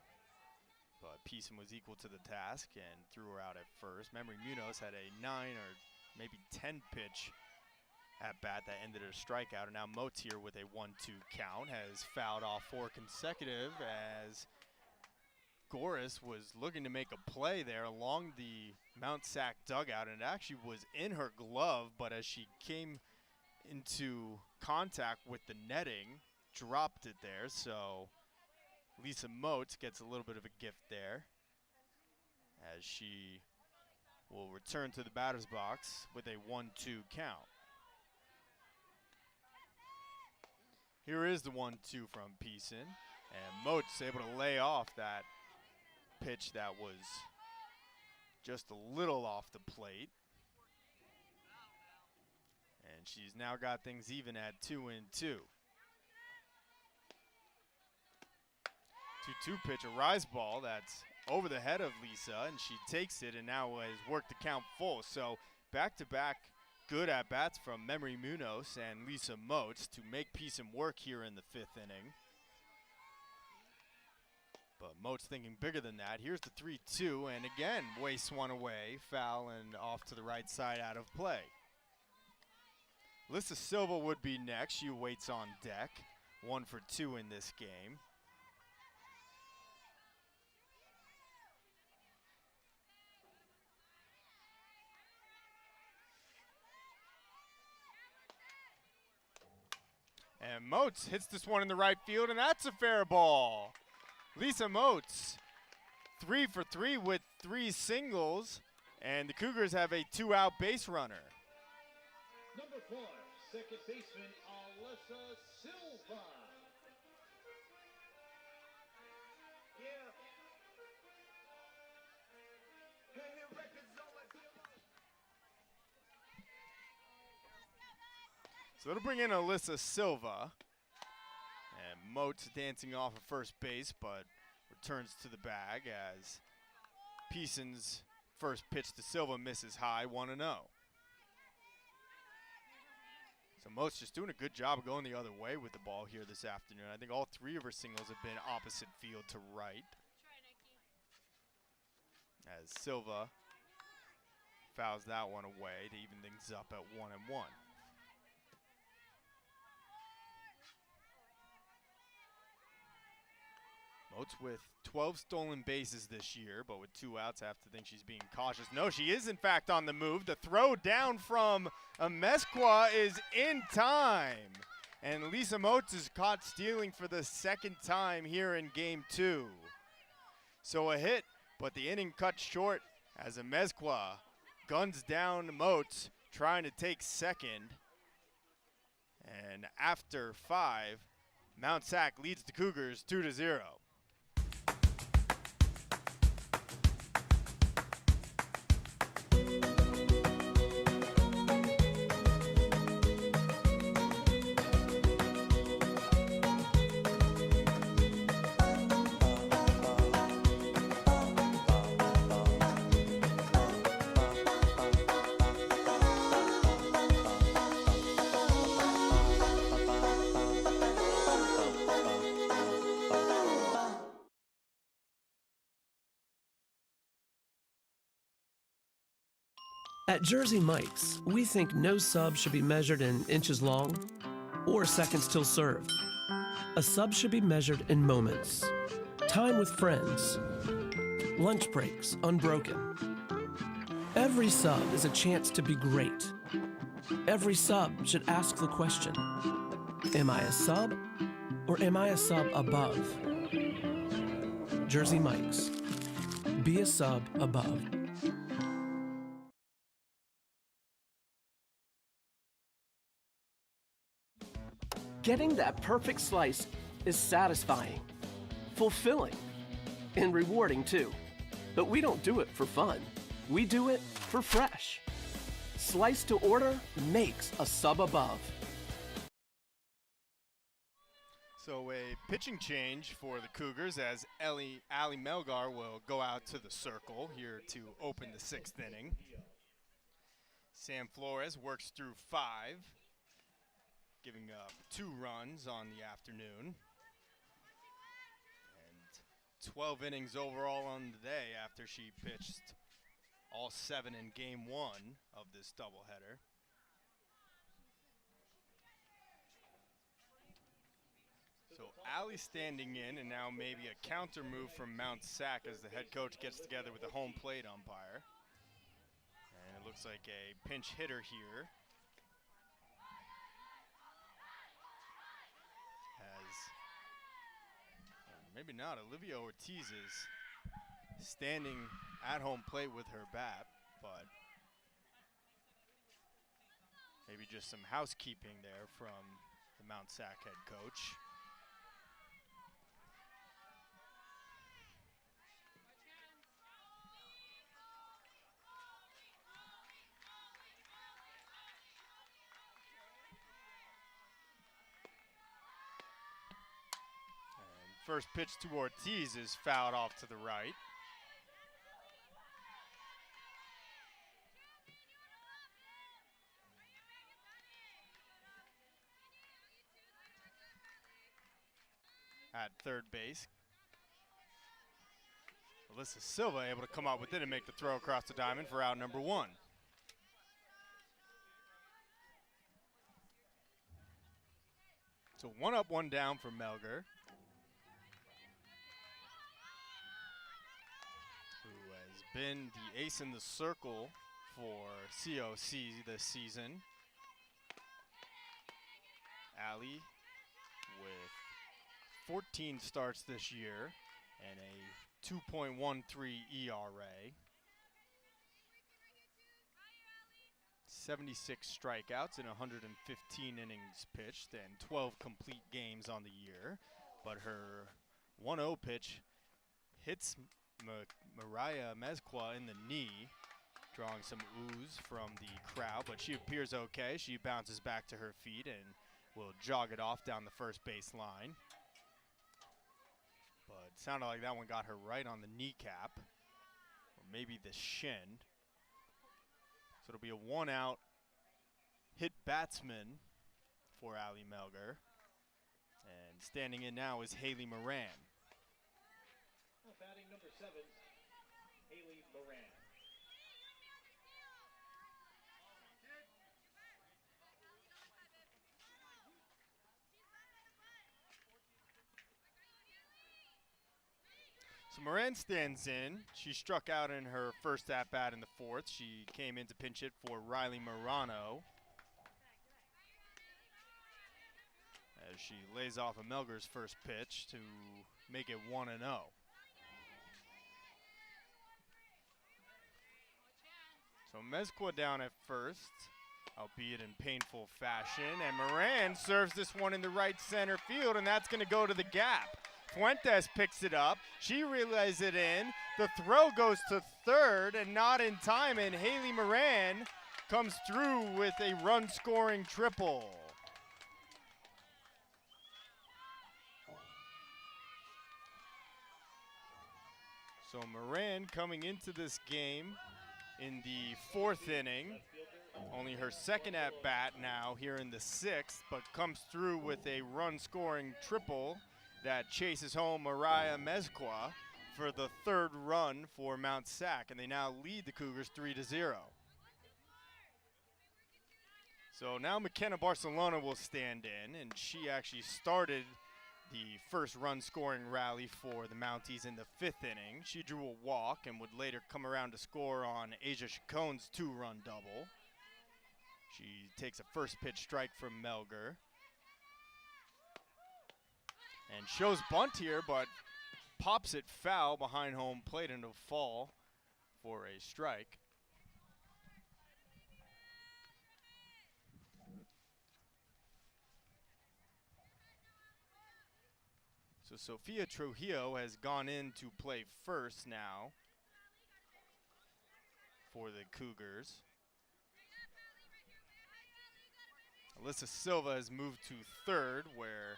but Peason was equal to the task and threw her out at first. Memory Munoz had a 9 or maybe 10 pitch at bat that ended a strikeout, and now Motes here with a 1-2 count has fouled off 4 consecutive, as Goris was looking to make a play there along the Mt SAC dugout, and it actually was in her glove, but as she came into contact with the netting, dropped it there. So Lisa Motes gets a little bit of a gift there, as she will return to the batter's box with a 1-2 count. Here is the 1-2 from Peason, and Motes able to lay off that pitch that was just a little off the plate. And she's now got things even at 2-2. 2-2 pitch, a rise ball that's over the head of Lisa, and she takes it and now has worked the count full. So back-to-back good at-bats from Memory Munoz and Lisa Motes to make Peason work here in the 5th inning. But Motes thinking bigger than that. Here's the 3-2, and again, wastes one away, foul and off to the right side out of play. Alyssa Silva would be next. She waits on deck. 1 for 2 in this game. And Motes hits this one in the right field, and that's a fair ball. Lisa Motes, 3 for 3 with 3 singles, and the Cougars have a 2-out base runner. Number 4, second baseman Alyssa Silva. So it'll bring in Alyssa Silva. And Motes dancing off of first base, but returns to the bag as Peason's first pitch to Silva misses high, 1-0. So Motes just doing a good job of going the other way with the ball here this afternoon. I think all 3 of her singles have been opposite field to right. As Silva fouls that one away to even things up at 1-1. Motes with 12 stolen bases this year, but with 2 outs, I have to think she's being cautious. No, she is in fact on the move. The throw down from Amesqua is in time. And Lisa Motes is caught stealing for the second time here in game 2. So a hit, but the inning cut short as Amezcua guns down Motes, trying to take second. And after 5, Mt SAC leads the Cougars 2-0. At Jersey Mike's, we think no sub should be measured in inches long or seconds till served. A sub should be measured in moments, time with friends, lunch breaks unbroken. Every sub is a chance to be great. Every sub should ask the question, am I a sub or am I a sub above? Jersey Mike's, be a sub above. Getting that perfect slice is satisfying, fulfilling, and rewarding too. But we don't do it for fun. We do it for fresh. Slice to order makes a sub above. So a pitching change for the Cougars as Ali Melgar will go out to the circle here to open the 6th inning. Sam Flores works through 5. Giving up 2 runs on the afternoon. And 12 innings overall on the day after she pitched all 7 in game 1 of this doubleheader. So Allie standing in, and now maybe a counter move from Mt SAC as the head coach gets together with the home plate umpire. And it looks like a pinch hitter here. Maybe not. Olivia Ortiz is standing at home plate with her bat, but maybe just some housekeeping there from the Mt SAC head coach. First pitch to Ortiz is fouled off to the right. At third base, Alyssa Silva able to come out with it and make the throw across the diamond for out number 1. So 1 up, 1 down for Melgar, who has been the ace in the circle for COC this season. Allie with 14 starts this year and a 2.13 ERA. 76 strikeouts in 115 innings pitched and 12 complete games on the year. But her 1-0 pitch hits Mariah Mezcua in the knee, drawing some ooze from the crowd, but she appears okay. She bounces back to her feet and will jog it off down the first base line. But it sounded like that one got her right on the kneecap, or maybe the shin. So it'll be a 1-out hit batsman for Allie Melgar. And standing in now is Haley Moran. Batting number 7, Haley Moran. So Moran stands in. She struck out in her first at-bat in the 4th. She came in to pinch hit for Riley Morano. as she lays off of Melger's first pitch to make it 1-0. So Mezcua down at first, albeit in painful fashion, and Moran serves this one in the right center field, and that's going to go to the gap. Fuentes picks it up. She relays it in. The throw goes to third and not in time, and Haley Moran comes through with a run-scoring triple. So Moran coming into this game in the 4th inning. Only her second at-bat now here in the 6th, but comes through with a run-scoring triple that chases home Mariah Mezcua for the 3rd run for Mt SAC, and they now lead the Cougars 3-0. So now McKenna Barcelona will stand in, and she actually started the first run-scoring rally for the Mounties in the 5th inning. She drew a walk and would later come around to score on Asia Chacon's 2-run double. She takes a first pitch strike from Melger. And shows bunt here, but pops it foul behind home plate and it'll fall for a strike. So Sofia Trujillo has gone in to play first now for the Cougars. Alyssa Silva has moved to third, where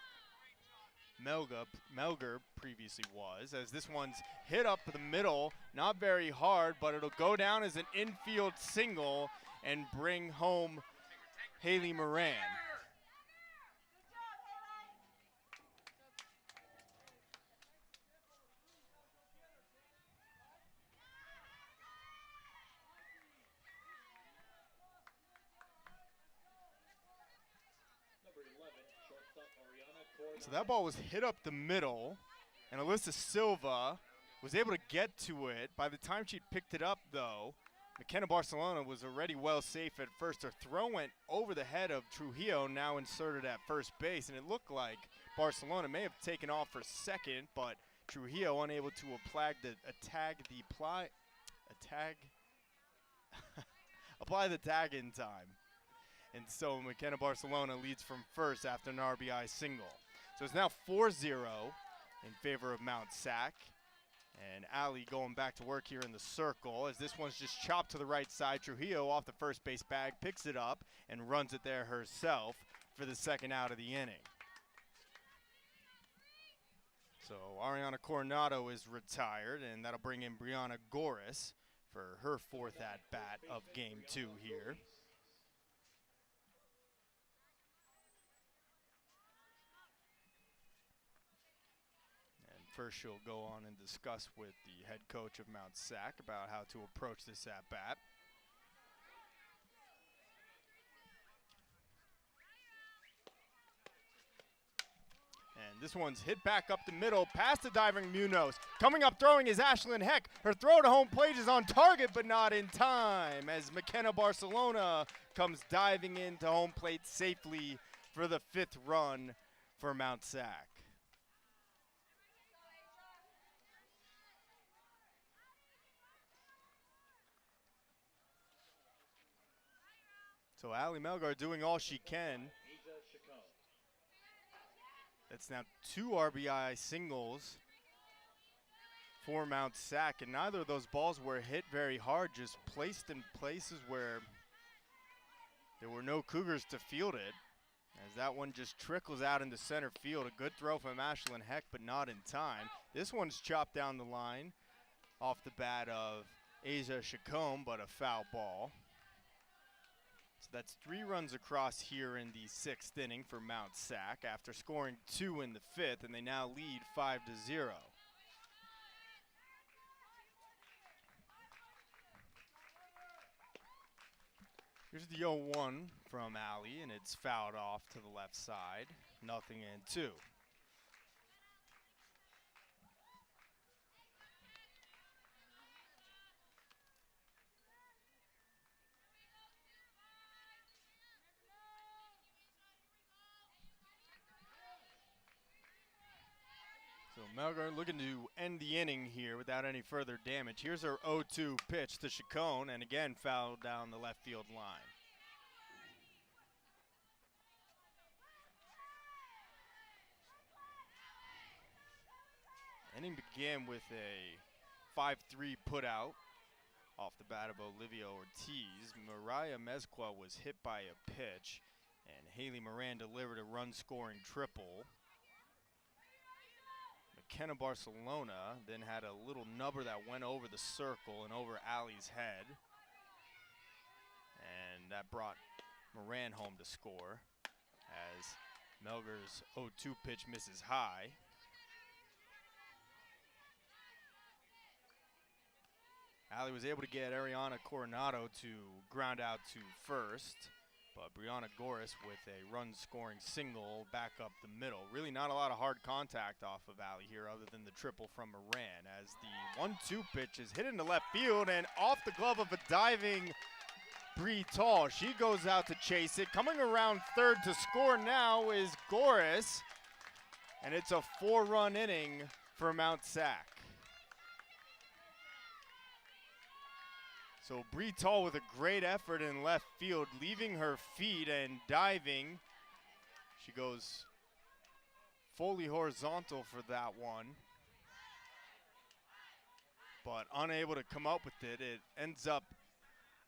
Melger previously was, as this one's hit up the middle, not very hard, but it'll go down as an infield single and bring home Haley Moran. So that ball was hit up the middle, and Alyssa Silva was able to get to it. By the time she picked it up, though, McKenna Barcelona was already well safe at first. Her throw went over the head of Trujillo, now inserted at first base, and it looked like Barcelona may have taken off for second, but Trujillo unable to apply the tag in time. And so McKenna Barcelona leads from first after an RBI single. So it's now 4-0 in favor of Mt SAC. And Allie going back to work here in the circle as this one's just chopped to the right side. Trujillo off the first base bag, picks it up and runs it there herself for the second out of the inning. So Ariana Coronado is retired, and that'll bring in Brianna Goris for her 4th at-bat of game 2 here. First, she'll go on and discuss with the head coach of Mt SAC about how to approach this at-bat. And this one's hit back up the middle, past the diving Munoz. Coming up throwing is Ashlyn Heck. Her throw to home plate is on target, but not in time, as McKenna Barcelona comes diving into home plate safely for the 5th run for Mt SAC. So Allie Melgar doing all she can. That's now 2 RBI singles for Mt SAC, and neither of those balls were hit very hard, just placed in places where there were no Cougars to field it, as that one just trickles out into center field. A good throw from Ashlyn Heck, but not in time. This one's chopped down the line off the bat of Asia Chacon, but a foul ball. So that's 3 runs across here in the 6th inning for Mt SAC after scoring 2 in the 5th, and they now lead 5-0. Here's the 0-1 from Allie, and it's fouled off to the left side. 0-2. Melgar looking to end the inning here without any further damage. Here's her 0-2 pitch to Chacon, and again fouled down the left field line. Inning began with a 5-3 put out off the bat of Olivia Ortiz. Mariah Mezcua was hit by a pitch, and Haley Moran delivered a run-scoring triple. McKenna Barcelona then had a little nubber that went over the circle and over Allie's head, and that brought Moran home to score as Melgar's 0-2 pitch misses high. Allie was able to get Ariana Coronado to ground out to first, but Brianna Goris with a run-scoring single back up the middle. Really not a lot of hard contact off of Allie here other than the triple from Moran as the 1-2 pitch is hit into left field and off the glove of a diving Bree Tall. She goes out to chase it. Coming around third to score now is Goris, and it's a 4-run inning for Mt SAC. So Bree Tall with a great effort in left field, leaving her feet and diving. She goes fully horizontal for that one, but unable to come up with it. It ends up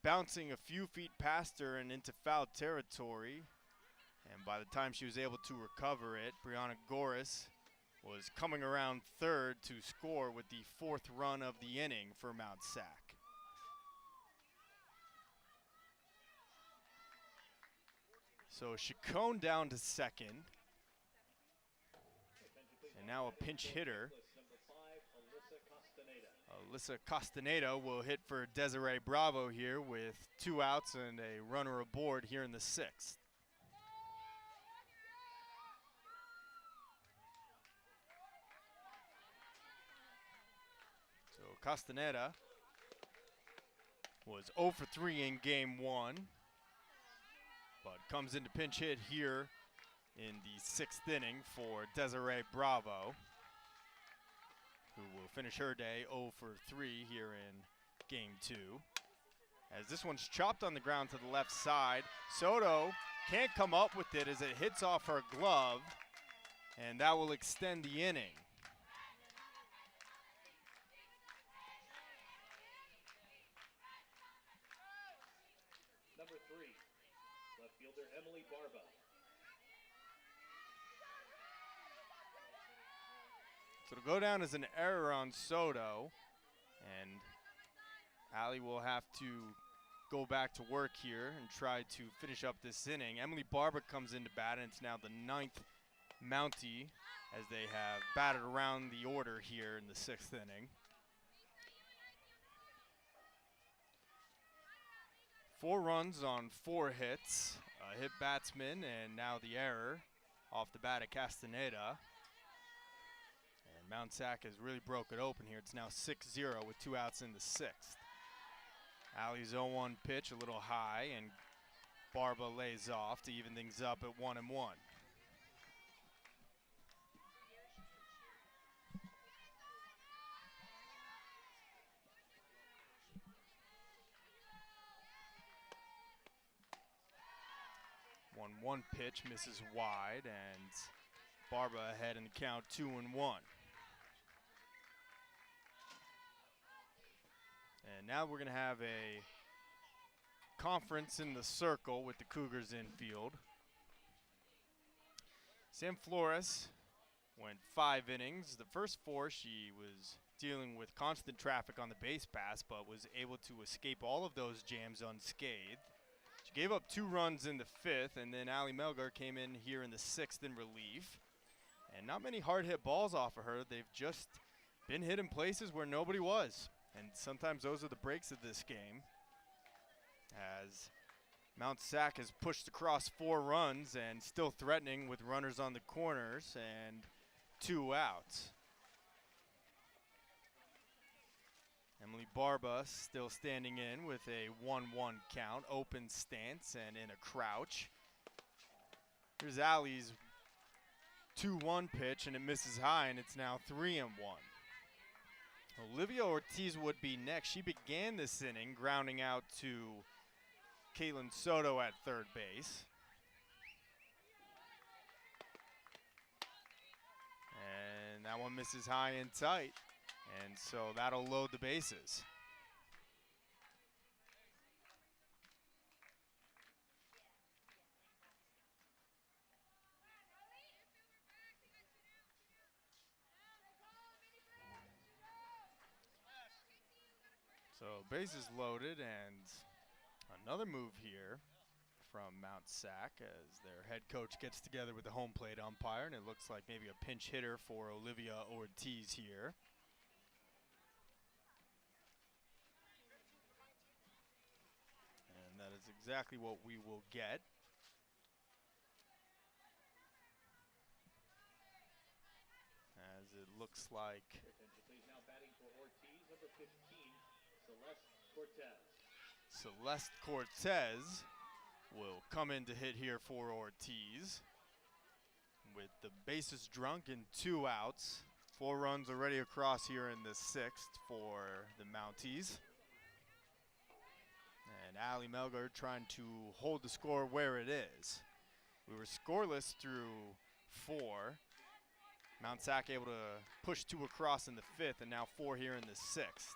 bouncing a few feet past her and into foul territory. And by the time she was able to recover it, Brianna Goris was coming around third to score with the 4th run of the inning for Mt SAC. So Chacon down to second. And now a pinch hitter. Alyssa Castaneda will hit for Desiree Bravo here with 2 outs and a runner aboard here in the 6th. So Castaneda was 0 for 3 in game 1. But comes into pinch hit here in the 6th inning for Desiree Bravo, who will finish her day 0 for 3 here in game 2. As this one's chopped on the ground to the left side. Soto can't come up with it as it hits off her glove, and that will extend the inning. Number 3. Left fielder Emily Barba. So it'll go down as an error on Soto, and Allie will have to go back to work here and try to finish up this inning. Emily Barba comes into bat, and it's now the 9th Mountie as they have batted around the order here in the 6th inning. 4 runs on 4 hits, a hit batsman, and now the error off the bat of Castaneda. And Mt SAC has really broke it open here. It's now 6-0 with 2 outs in the 6th. Allie's 0-1 pitch, a little high, and Barba lays off to even things up at 1-1. One pitch misses wide, and Barba ahead in the count 2-1. And now we're going to have a conference in the circle with the Cougars infield. Sam Flores went 5 innings. The first 4 she was dealing with constant traffic on the base pass, but was able to escape all of those jams unscathed. She gave up 2 runs in the 5th, and then Allie Melgar came in here in the 6th in relief. And not many hard hit balls off of her. They've just been hit in places where nobody was. And sometimes those are the breaks of this game. As Mt SAC has pushed across 4 runs and still threatening with runners on the corners and 2 outs. Emily Barba still standing in with a 1-1 count, open stance and in a crouch. Here's Allie's 2-1 pitch, and it misses high, and it's now 3-1. Olivia Ortiz would be next. She began this inning grounding out to Caitlin Soto at third base. And that one misses high and tight, and so that'll load the bases. So bases loaded, and another move here from Mt SAC as their head coach gets together with the home plate umpire, and it looks like maybe a pinch hitter for Olivia Ortiz here. And that is exactly what we will get. As it looks like Now batting for Ortiz, number 15, Celeste Cortez. Celeste Cortez will come in to hit here for Ortiz. With the bases drunk and 2 outs. 4 runs already across here in the 6th for the Mounties. And Ali Melgar trying to hold the score where it is. We were scoreless through 4. Mt SAC able to push 2 across in the 5th, and now 4 here in the 6th.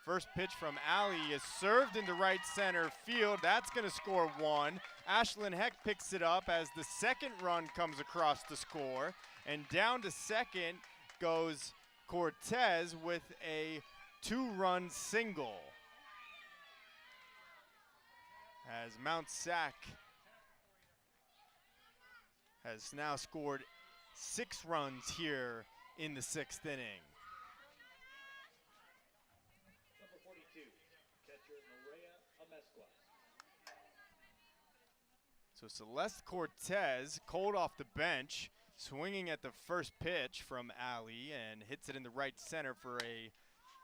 First pitch from Ali is served into right center field. That's going to score 1. Ashlyn Heck picks it up as the second run comes across to score. And down to second goes Cortez with a 2-run single. As Mt SAC has now scored 6 runs here in the 6th inning. Number 42, catcher Maria Amezcua. So Celeste Cortez, cold off the bench, swinging at the first pitch from Ali and hits it in the right center for a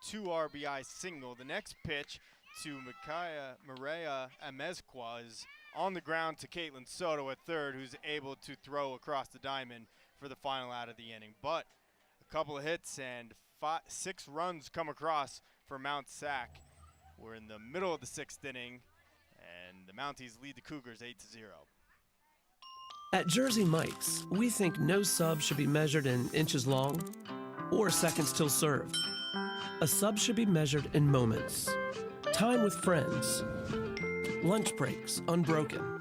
2 RBI single. The next pitch to Maria Amezcua is on the ground to Caitlin Soto at third, who's able to throw across the diamond for the final out of the inning. But a couple of hits and 6 runs come across for Mt SAC. We're in the middle of the 6th inning, and the Mounties lead the Cougars 8-0. At Jersey Mike's, we think no sub should be measured in inches long or seconds till served. A sub should be measured in moments. Time with friends. Lunch breaks unbroken.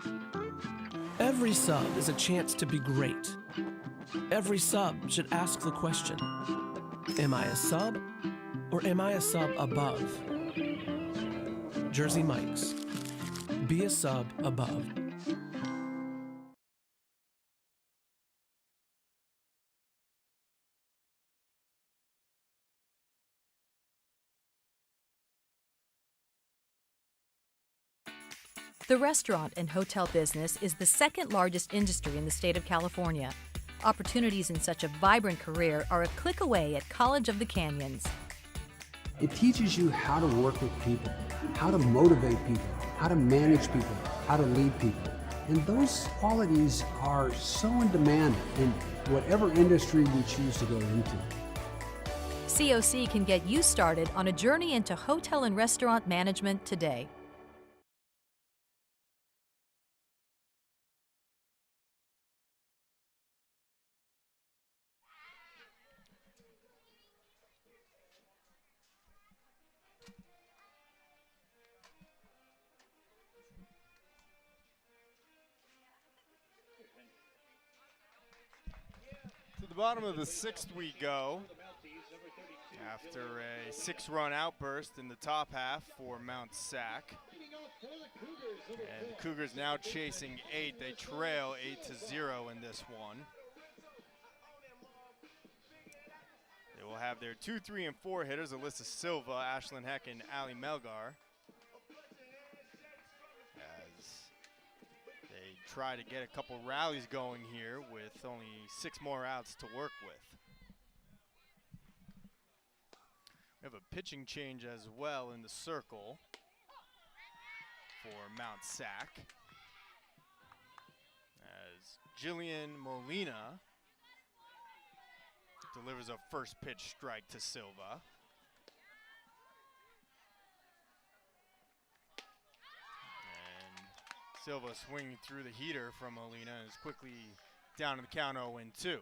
Every sub is a chance to be great. Every sub should ask the question, am I a sub or am I a sub above? Jersey Mike's. Be a sub above. The restaurant and hotel business is the second largest industry in the state of California. Opportunities in such a vibrant career are a click away at College of the Canyons. It teaches you how to work with people, how to motivate people, how to manage people, how to lead people. And those qualities are so in demand in whatever industry we choose to go into. COC can get you started on a journey into hotel and restaurant management today. To the bottom of the 6th we go after a 6-run outburst in the top half for Mt SAC. And the Cougars now chasing 8. They trail 8-0 in this one. They will have their 2, 3, and 4 hitters, Alyssa Silva, Ashlyn Heck, and Ali Melgar, as they try to get a couple rallies going here with only 6 more outs to work with. We have a pitching change as well in the circle for Mt SAC, as Jillian Molina delivers a first pitch strike to Silva. And Silva swinging through the heater from Molina is quickly down to the count 0-2.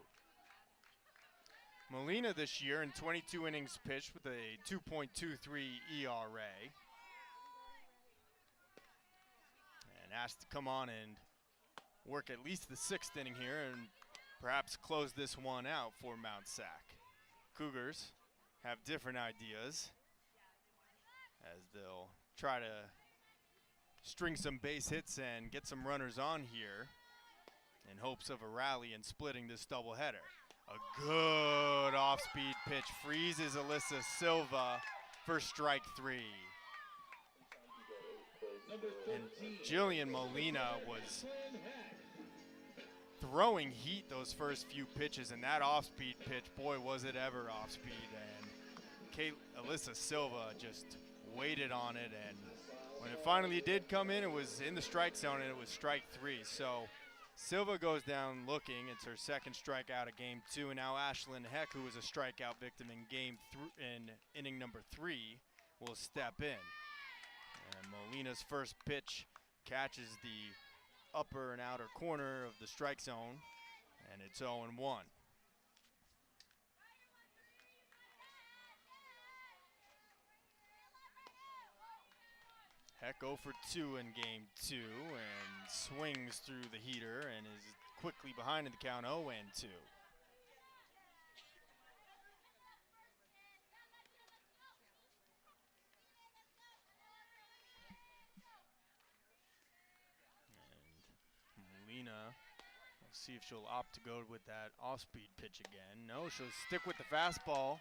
Molina this year in 22 innings pitched with a 2.23 ERA. And asked to come on and work at least the 6th inning here and perhaps close this one out for Mt SAC. Cougars have different ideas as they'll try to string some base hits and get some runners on here in hopes of a rally and splitting this doubleheader. A good off-speed pitch freezes Alyssa Silva for strike 3. And Jillian Molina was throwing heat those first few pitches, and that off-speed pitch, boy, was it ever off-speed. And Alyssa Silva just waited on it, and when it finally did come in, it was in the strike zone, and it was strike 3. So Silva goes down looking. It's her second strikeout of game 2, and now Ashlyn Heck, who was a strikeout victim in inning number 3, will step in. And Molina's first pitch catches the upper and outer corner of the strike zone, and it's 0-1. Heck 0 for 2 in game 2 and swings through the heater and is quickly behind in the count 0-2. Molina, we'll see if she'll opt to go with that off-speed pitch again. No, she'll stick with the fastball,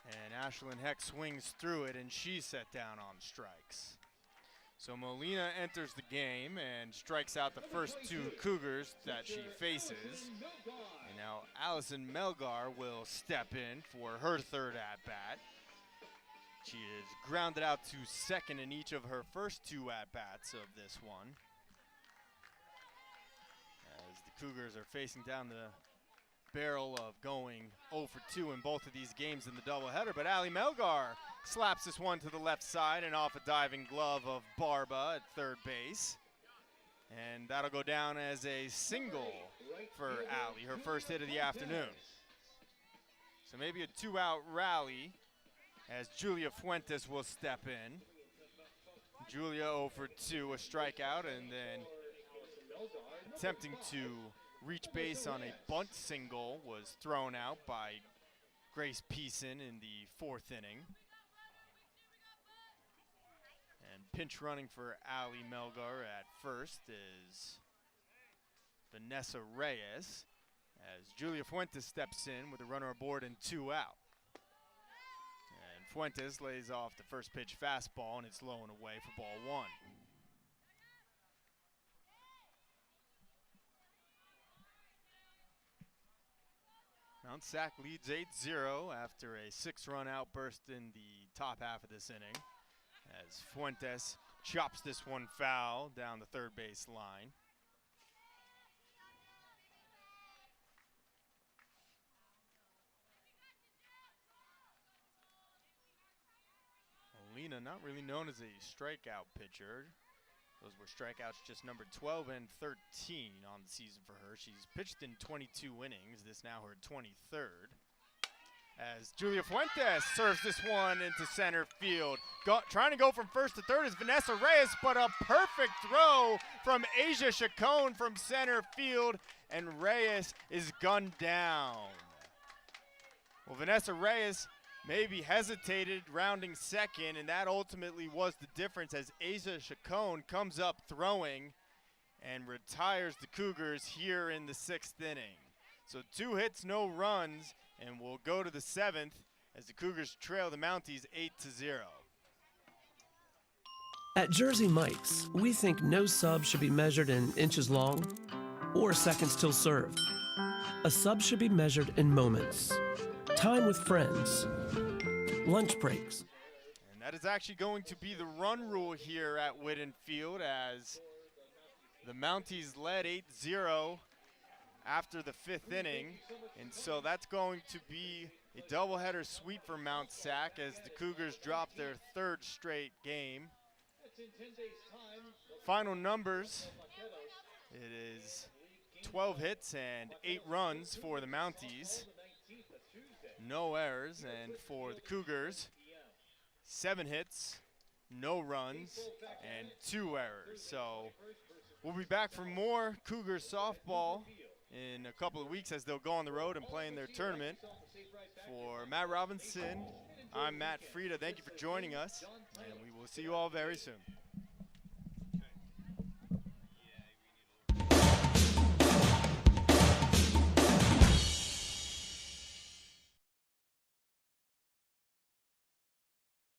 and Ashlyn Heck swings through it, and she's set down on strikes. So Molina enters the game and strikes out the first 2 Cougars that she faces. And now Allison Melgar will step in for her 3rd at-bat. She is grounded out to 2nd in each of her first 2 at-bats of this one, as the Cougars are facing down the barrel of going 0 for 2 in both of these games in the doubleheader. But Allie Melgar slaps this one to the left side and off a diving glove of Barba at third base. And that'll go down as a single for Allie, her first hit of the afternoon. So maybe a 2-out rally as Julia Fuentes will step in. Julia 0 for 2, a strikeout, and then attempting to reach base on a bunt single was thrown out by Grace Peason in the 4th inning. And pinch running for Allie Melgar at first is Vanessa Reyes, as Julia Fuentes steps in with a runner aboard and 2 out. And Fuentes lays off the first pitch fastball, and it's low and away for ball 1. Mt SAC leads 8-0 after a 6-run outburst in the top half of this inning, as Fuentes chops this one foul down the third base line. Molina, not really known as a strikeout pitcher. Those were strikeouts just number 12 and 13 on the season for her. She's pitched in 22 innings, this now her 23rd. As Julia Fuentes serves this one into center field. Trying to go from first to third is Vanessa Reyes, but a perfect throw from Asia Chacon from center field, and Reyes is gunned down. Well, Vanessa Reyes maybe hesitated rounding second, and that ultimately was the difference as Asia Chacon comes up throwing and retires the Cougars here in the 6th inning. So 2 hits, no runs, and we'll go to the 7th as the Cougars trail the Mounties 8-0. At Jersey Mike's, we think no sub should be measured in inches long or seconds till served. A sub should be measured in moments. Time with friends, lunch breaks. And that is actually going to be the run rule here at Whitten Field, as the Mounties led 8-0 after the 5th inning, and so that's going to be a doubleheader sweep for Mt SAC as the Cougars drop their 3rd straight game. Final numbers, it is 12 hits and 8 runs for the Mounties. No errors, and for the Cougars, 7 hits, no runs, and 2 errors. So we'll be back for more Cougars softball in a couple of weeks as they'll go on the road and play in their tournament. For Matt Robinson, I'm Matt Frieda. Thank you for joining us, and we will see you all very soon.